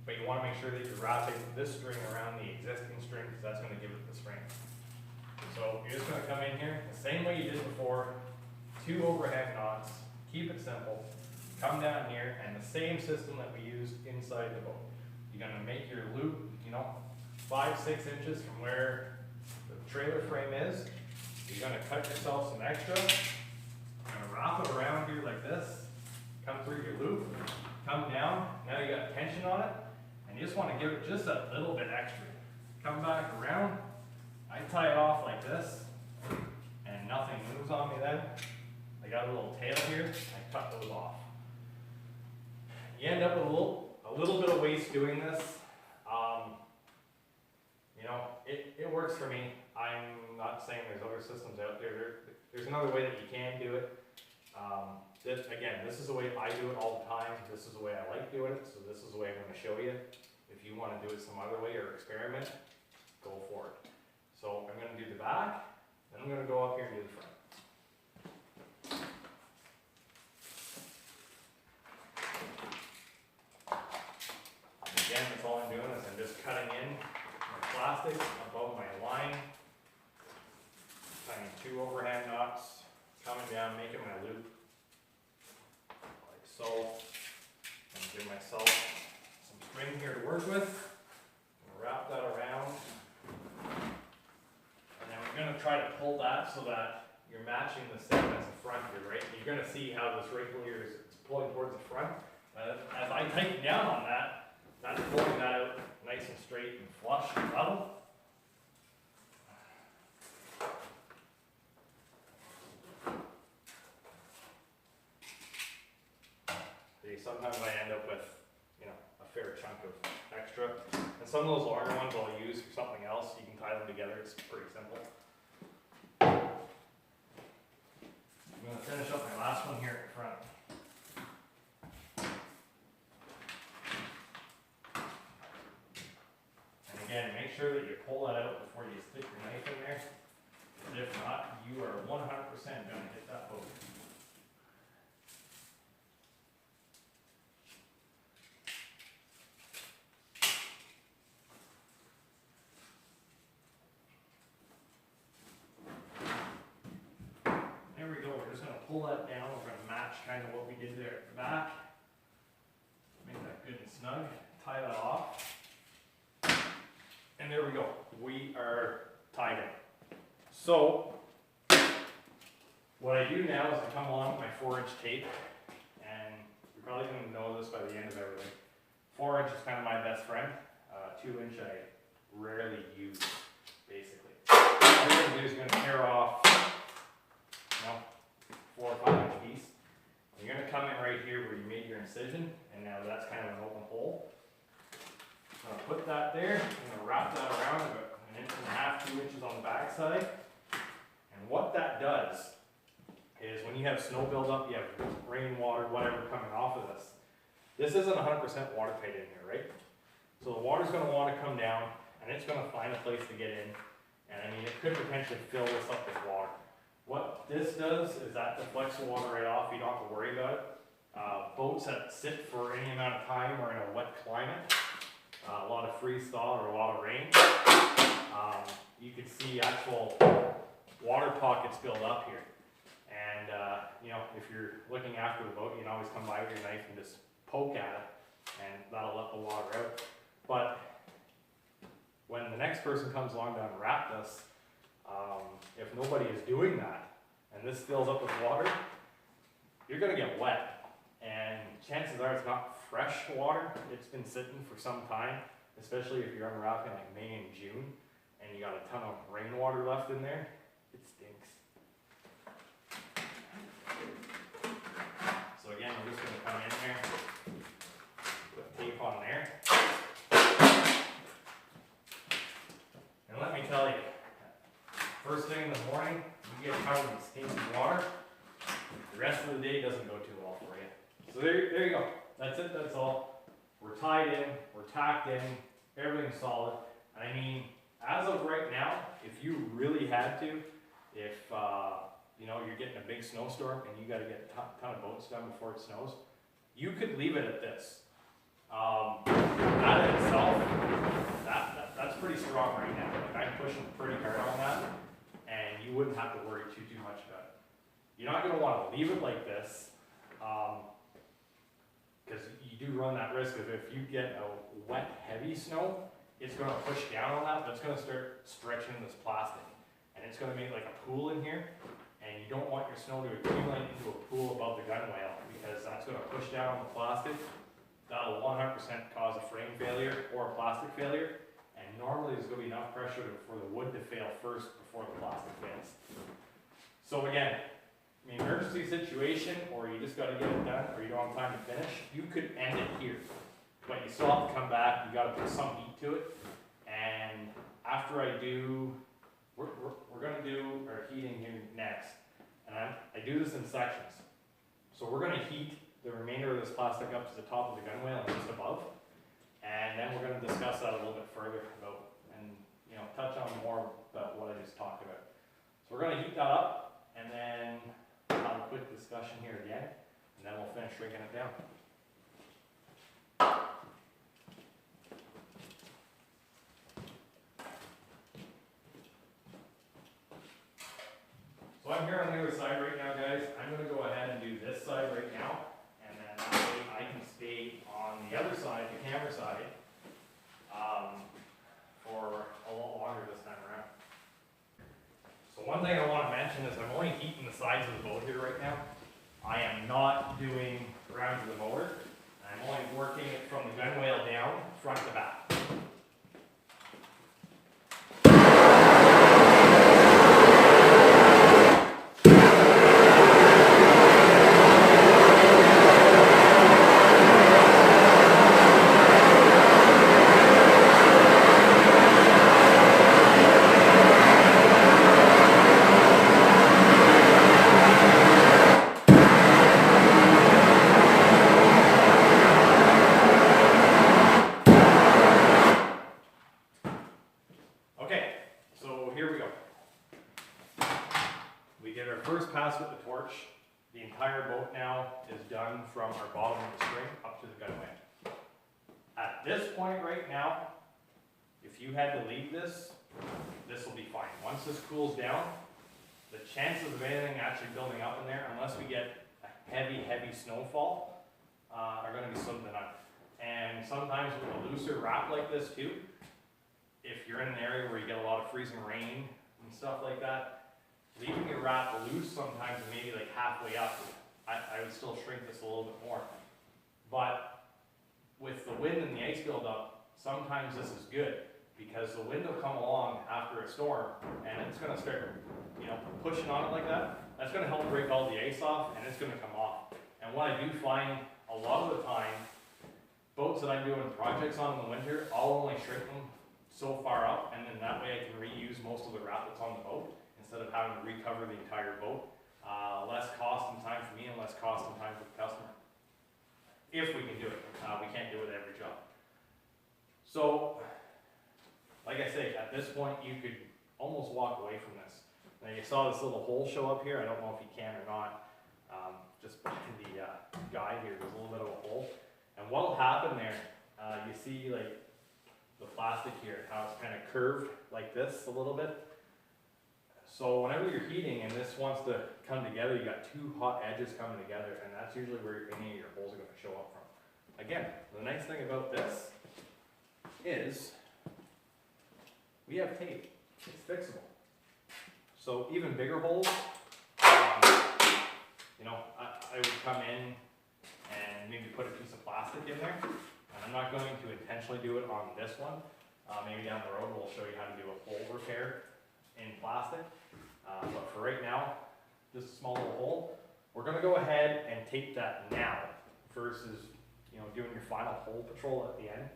but you want to make sure that you're wrapping this string around the existing string, because that's going to give it the strength. So you're just going to come in here, the same way you did before, 2 overhand knots, keep it simple, come down here, and the same system that we used inside the boat. You're going to make your loop, you know, 5-6 inches from where the trailer frame is. You're going to cut yourself some extra. You're going to wrap it around here like this, come through your loop, come down, now you got tension on it. And you just want to give it just a little bit extra. Come back around. I tie it off like this, and nothing moves on me then. I got a little tail here. I cut those off. You end up with a little bit of waste doing this. You know, it works for me. I'm not saying there's other systems out there. There's another way that you can do it. Again, this is the way I do it all the time. This is the way I like doing it, so this is the way I'm going to show you. If you want to do it some other way or experiment, go for it. So I'm going to do the back, then I'm going to go up here and do the front. And again, that's all I'm doing is I'm just cutting in my plastic above my line, tying 2 overhand knots, coming down, making my loop. So, I'm going to give myself some string here to work with. I'm going to wrap that around. And then we're going to try to pull that so that you're matching the same as the front here, right? You're going to see how this wrinkle here is pulling towards the front. As I tighten down on that, that's pulling that out nice and straight and flush and level. Sometimes I end up with, you know, a fair chunk of extra. And some of those longer ones I'll use for something else. You can tie them together. It's pretty simple. I'm going to finish up my last one here in front. And again, make sure that you pull that out before you stick your knife in there. If not, you are 100% going to hit that boat. There we go, we're just going to pull that down, we're going to match kind of what we did there at the back. Make that good and snug, tie that off. And there we go, we are tied in. So, what I do now is I come along with my 4-inch tape, and you're probably going to know this by the end of everything. 4-inch is kind of my best friend, 2-inch I rarely use, basically. All you're going to do is you're going to tear off 4 or 5 inch piece. You're going to come in right here where you made your incision, and now that's kind of an open hole. I'm going to put that there, I'm going to wrap that around about 1.5 to 2 inches on the back side. And what that does is when you have snow buildup, you have rainwater, whatever coming off of this. This isn't 100% watertight in here, right? So the water's going to want to come down, and it's going to find a place to get in. And I mean, it could potentially fill this up with water. What this does is that deflects the water right off. You don't have to worry about it. Boats that sit for any amount of time or in a wet climate, a lot of freeze thaw or a lot of rain, you can see actual water pockets build up here. And you know, if you're looking after the boat, you can always come by with your knife and just poke at it, and that'll let the water out. But when the next person comes along to unwrap this, if nobody is doing that, and this fills up with water, you're gonna get wet. And chances are it's not fresh water, it's been sitting for some time, especially if you're unwrapping like May and June, and you got a ton of rainwater left in there, it stinks. So again, we're just gonna come in there, put tape on there. And let me tell you, first thing in the morning, you get covered in stinky water, the rest of the day doesn't go too well for you. So there you go. That's it, that's all. We're tied in, we're tacked in, everything's solid. And I mean, as of right now, if you really had to, if you know, you're getting a big snowstorm and you gotta get a ton of boats done before it snows, you could leave it at this. That in itself, that's pretty strong right now. Like, I'm pushing pretty hard on that, and you wouldn't have to worry too much about it. You're not gonna wanna leave it like this, because you do run that risk of if you get a wet, heavy snow, it's gonna push down on that, but it's gonna start stretching this plastic. And it's gonna make like a pool in here, and you don't want your snow to accumulate into a pool above the gunwale, because that's gonna push down on the plastic. That'll 100% cause a frame failure or a plastic failure, and normally there's gonna be enough pressure for the wood to fail first before the plastic fails. So again, in an emergency situation, or you just gotta get it done, or you don't have time to finish, you could end it here. But you still have to come back, you gotta put some heat to it, and after I do, we're gonna do our heating here next, and I do this in sections. So we're gonna heat the remainder of this plastic up to the top of the gunwale and just above, and then we're gonna discuss that a little bit further about, and you know, touch on more about what I just talked about. So we're gonna heat that up, and then have a quick discussion here again, and then we'll finish shrinking it down. So I'm here on the other side right now, guys. I'm going to go ahead and do this side right now, and then that way I can stay on the other side, the camera side, for a lot longer this time around. So one thing I want to mention is I'm only heating the sides of the boat here right now. I am not doing rounds of the motor. I'm only working it from the gunwale down, front to back. Pass with the torch. The entire boat now is done from our bottom of the string up to the gunwale. At this point right now, if you had to leave this, this will be fine. Once this cools down, the chances of anything actually building up in there, unless we get a heavy snowfall, are going to be slim to none. And sometimes with a looser wrap like this too, if you're in an area where you get a lot of freezing rain and stuff like that, leaving your wrap loose sometimes, maybe like halfway up, I would still shrink this a little bit more. But with the wind and the ice buildup, sometimes this is good, because the wind will come along after a storm, and it's going to start, you know, pushing on it like that. That's going to help break all the ice off, and it's going to come off. And what I do find a lot of the time, boats that I'm doing projects on in the winter, I'll only shrink them so far up, and then that way I can reuse most of the wrap that's on the boat, instead of having to recover the entire boat. Less cost and time for me, and less cost and time for the customer. If we can do it. We can't do it every job. So, like I say, at this point you could almost walk away from this. Now you saw this little hole show up here. I don't know if you can or not. Just behind the guide here, there's a little bit of a hole. And what will happen there, you see like the plastic here, how it's kind of curved like this a little bit. So whenever you're heating and this wants to come together, you got two hot edges coming together, and that's usually where any of your holes are going to show up from. Again, the nice thing about this is we have tape. It's fixable. So even bigger holes, you know, I would come in and maybe put a piece of plastic in there. And I'm not going to intentionally do it on this one. Maybe down the road we'll show you how to do a hole repair in plastic. But for right now, just a small little hole. We're going to go ahead and tape that now versus, you know, doing your final hole patrol at the end.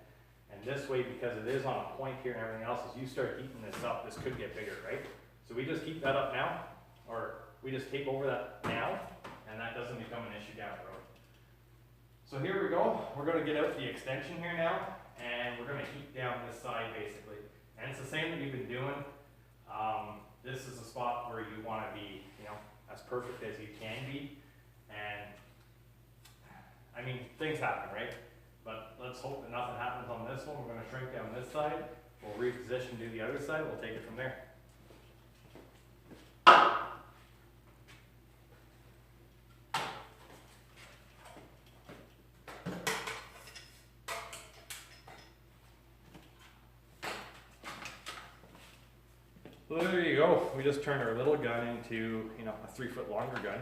And this way, because it is on a point here and everything else, as you start heating this up, this could get bigger, right? So we just heat that up now, or we just tape over that now, and that doesn't become an issue down the road. So here we go. We're going to get out the extension here now, and we're going to heat down this side basically. And it's the same that you've been doing. This is a spot where you want to be, you know, as perfect as you can be. And I mean, things happen, right? But let's hope that nothing happens on this one. We're going to shrink down this side. We'll reposition, do the other side. We'll take it from there. So there you go. We just turned our little gun into, you know, a 3 foot longer gun.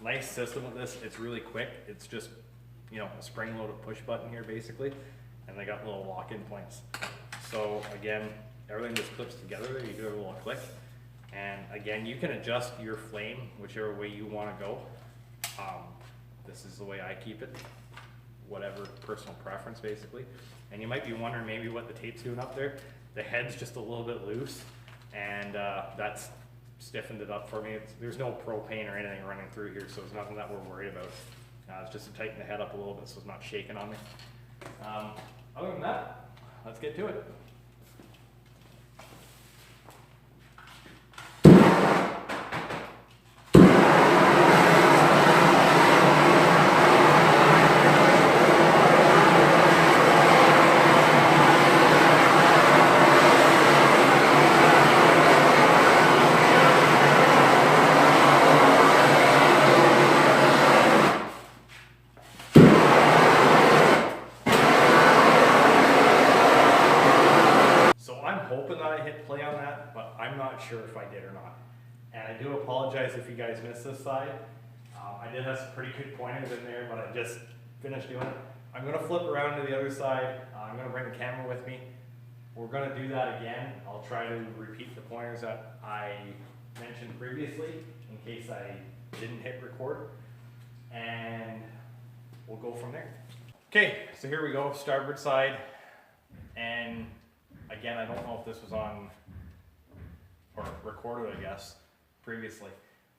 Nice system with this. It's really quick. It's just, you know, a spring-loaded push button here basically, and they got little lock-in points. So again, everything just clips together there. You do a little click, and again, you can adjust your flame whichever way you want to go. This is the way I keep it, whatever personal preference basically. And you might be wondering maybe what the tape's doing up there. The head's just a little bit loose, and that's stiffened it up for me. There's no propane or anything running through here, so it's nothing that we're worried about. It's just to tighten the head up a little bit so it's not shaking on me. Other than that, let's get to it. Sure if I did or not, and I do apologize if you guys missed this side. I did have some pretty good pointers in there, but I just finished doing it. I'm going to flip around to the other side. I'm going to bring the camera with me. We're going to do that again. I'll try to repeat the pointers that I mentioned previously in case I didn't hit record, and we'll go from there. Okay, so here we go, starboard side, and again, I don't know if this was on or recorded, I guess, previously.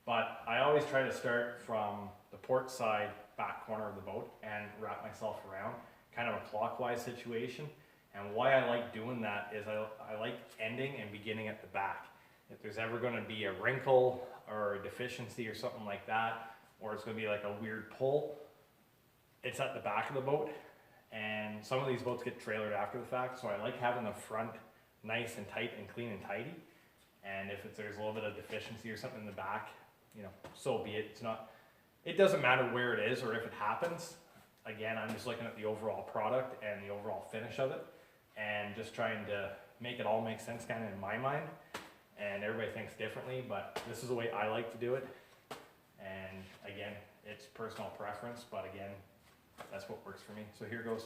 But I always try to start from the port side back corner of the boat and wrap myself around, kind of a clockwise situation. And why I like doing that is I like ending and beginning at the back. If there's ever going to be a wrinkle or a deficiency or something like that, or it's going to be like a weird pull, it's at the back of the boat. And some of these boats get trailered after the fact, so I like having the front nice and tight and clean and tidy. And if there's a little bit of deficiency or something in the back, you know, so be it. It doesn't matter where it is or if it happens. Again, I'm just looking at the overall product and the overall finish of it, and just trying to make it all make sense kind of in my mind. And everybody thinks differently, but this is the way I like to do it. And again, it's personal preference, but again, that's what works for me. So here goes.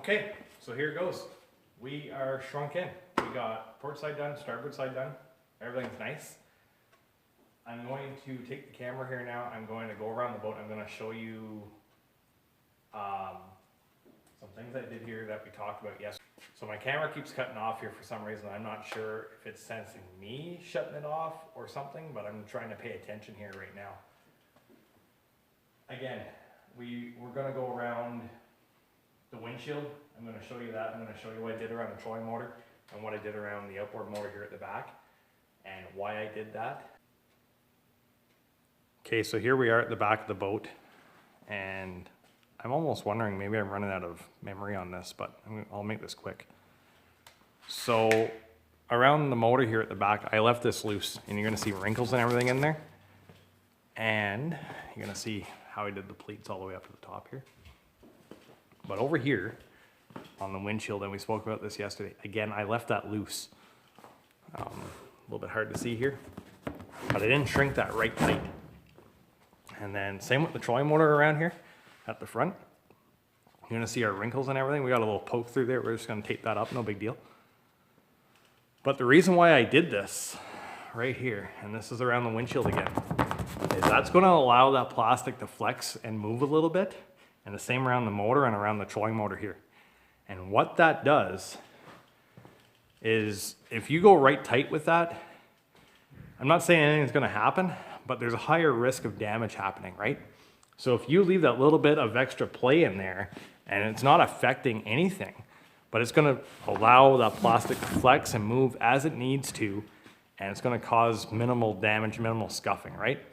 Okay, so here it goes. We are shrunk in. We got port side done, starboard side done. Everything's nice. I'm going to take the camera here now. I'm going to go around the boat. I'm going to show you some things I did here that we talked about yesterday. So my camera keeps cutting off here for some reason. I'm not sure if it's sensing me shutting it off or something, but I'm trying to pay attention here right now. Again, we're going to go around the windshield. I'm going to show you that. I'm going to show you what I did around the trolling motor and what I did around the outboard motor here at the back and why I did that. Okay, so here we are at the back of the boat, and I'm almost wondering, maybe I'm running out of memory on this, but I'll make this quick. So around the motor here at the back, I left this loose, and you're gonna see wrinkles and everything in there. And you're gonna see how I did the pleats all the way up to the top here. But over here on the windshield, and we spoke about this yesterday, again, I left that loose. A little bit hard to see here, but I didn't shrink that right tight. And then same with the trolling motor around here at the front. You're gonna see our wrinkles and everything. We got a little poke through there. We're just gonna tape that up, no big deal. But the reason why I did this right here, and this is around the windshield again, is that's gonna allow that plastic to flex and move a little bit. And the same around the motor and around the trolling motor here. And what that does is if you go right tight with that, I'm not saying anything's gonna happen, but there's a higher risk of damage happening, right? So if you leave that little bit of extra play in there and it's not affecting anything, but it's gonna allow that plastic to flex and move as it needs to, and it's gonna cause minimal damage, minimal scuffing, right?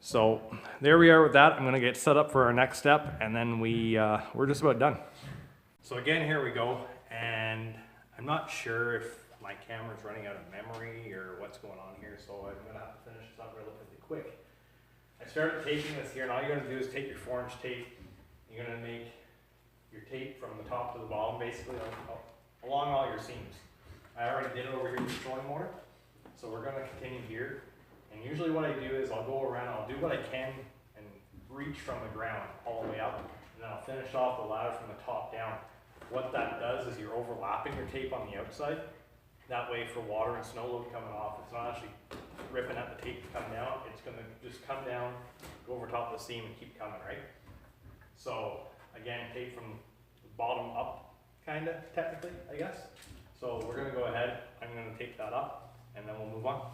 So there we are with that. I'm gonna get set up for our next step, and then we're just about done. So again, here we go, and I'm not sure if my camera's running out of memory or what's going on here, so I'm gonna have to finish this up relatively quick. I started taping this here, and all you're gonna do is take your 4-inch tape. You're gonna make your tape from the top to the bottom, basically along all your seams. I already did it over here with the trolling motor, so we're gonna continue here. And usually what I do is I'll go around, I'll do what I can and reach from the ground all the way up, and then I'll finish off the ladder from the top down. What that does is you're overlapping your tape on the outside. That way for water and snow load coming off, it's not actually ripping at the tape to come down. It's gonna just come down, go over top of the seam and keep coming, right? So again, tape from the bottom up, kinda, technically, I guess. So we're gonna go ahead, I'm gonna tape that up, and then we'll move on.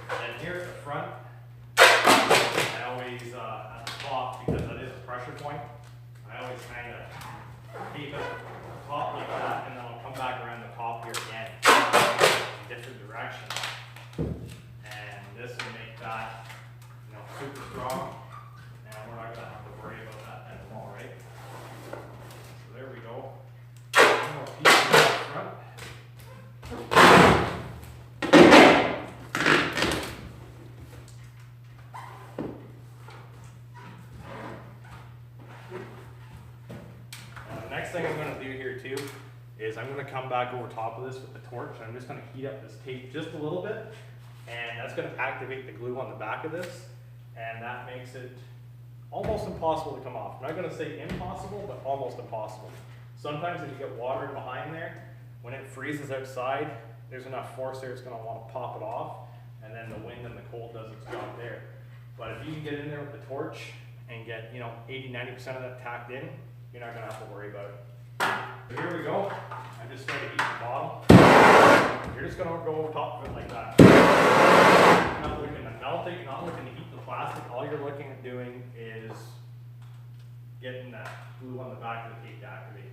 And here at the front, I always, at the top, because that is a pressure point, I always kind of tape it top like that, and then I'll come back around the top here again, in different directions. And this will make that, super strong, and we're not gonna have to worry about that anymore, right? So there we go. One more piece in the front. Next thing I'm going to do here too is I'm going to come back over top of this with the torch, and I'm just going to heat up this tape just a little bit, and that's going to activate the glue on the back of this, and that makes it almost impossible to come off. I'm not going to say impossible, but almost impossible. Sometimes if you get water behind there, when it freezes outside, there's enough force there it's going to want to pop it off, and then the wind and the cold does its job there. But if you can get in there with the torch and get 80–90% of that tacked in, you're not going to have to worry about it. So here we go. I just started heating the bottom. You're just going to go over top of it like that. Not looking at melting, not looking to heat the plastic. All you're looking at doing is getting that glue on the back of the tape to activate.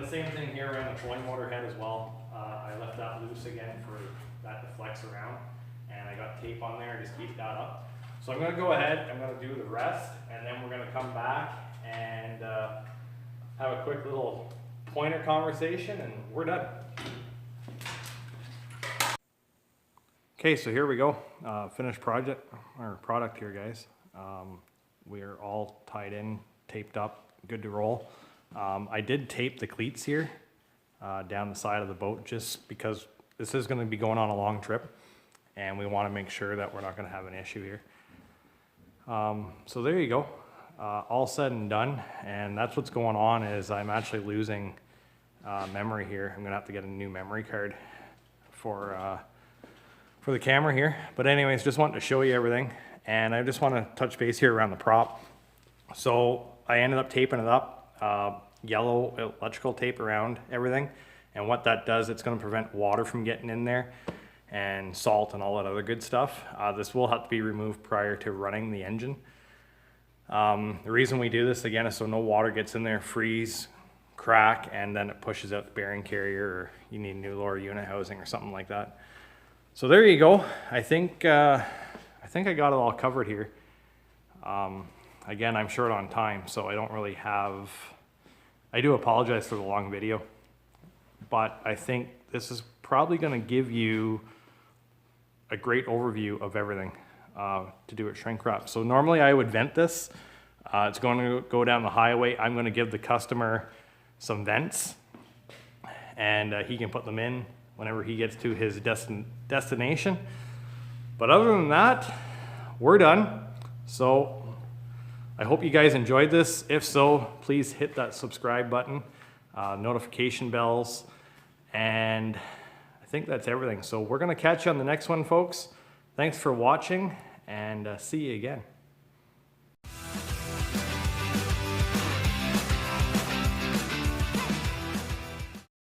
Same thing here around the trolling motor head as well. I left that loose again for that to flex around, and I got tape on there, just keep that up. So I'm going to go ahead, I'm going to do the rest, and then we're going to come back and have a quick little pointer conversation, and we're done. Okay, so here we go. Finished product here, guys. We are all tied in, taped up, good to roll. I did tape the cleats here down the side of the boat just because this is going to be going on a long trip and we want to make sure that we're not going to have an issue here. So there you go. All said and done, and that's what's going on is I'm actually losing memory here. I'm going to have to get a new memory card for the camera here. But anyways, just wanted to show you everything. And I just want to touch base here around the prop. So I ended up taping it up, yellow electrical tape around everything. And what that does, it's going to prevent water from getting in there and salt and all that other good stuff. This will have to be removed prior to running the engine. The reason we do this again is so no water gets in there, freeze, crack, and then it pushes out the bearing carrier, or you need new lower unit housing or something like that. So there you go. I think I got it all covered here. Again, I'm short on time, so I don't really have, I do apologize for the long video, but I think this is probably going to give you a great overview of everything to do at Shrinkwrap. So normally I would vent this. It's going to go down the highway. I'm going to give the customer some vents, and he can put them in whenever he gets to his destination. But other than that, we're done. So I hope you guys enjoyed this. If so, please hit that subscribe button, notification bells, and I think that's everything. So we're gonna catch you on the next one, folks. Thanks for watching, and see you again.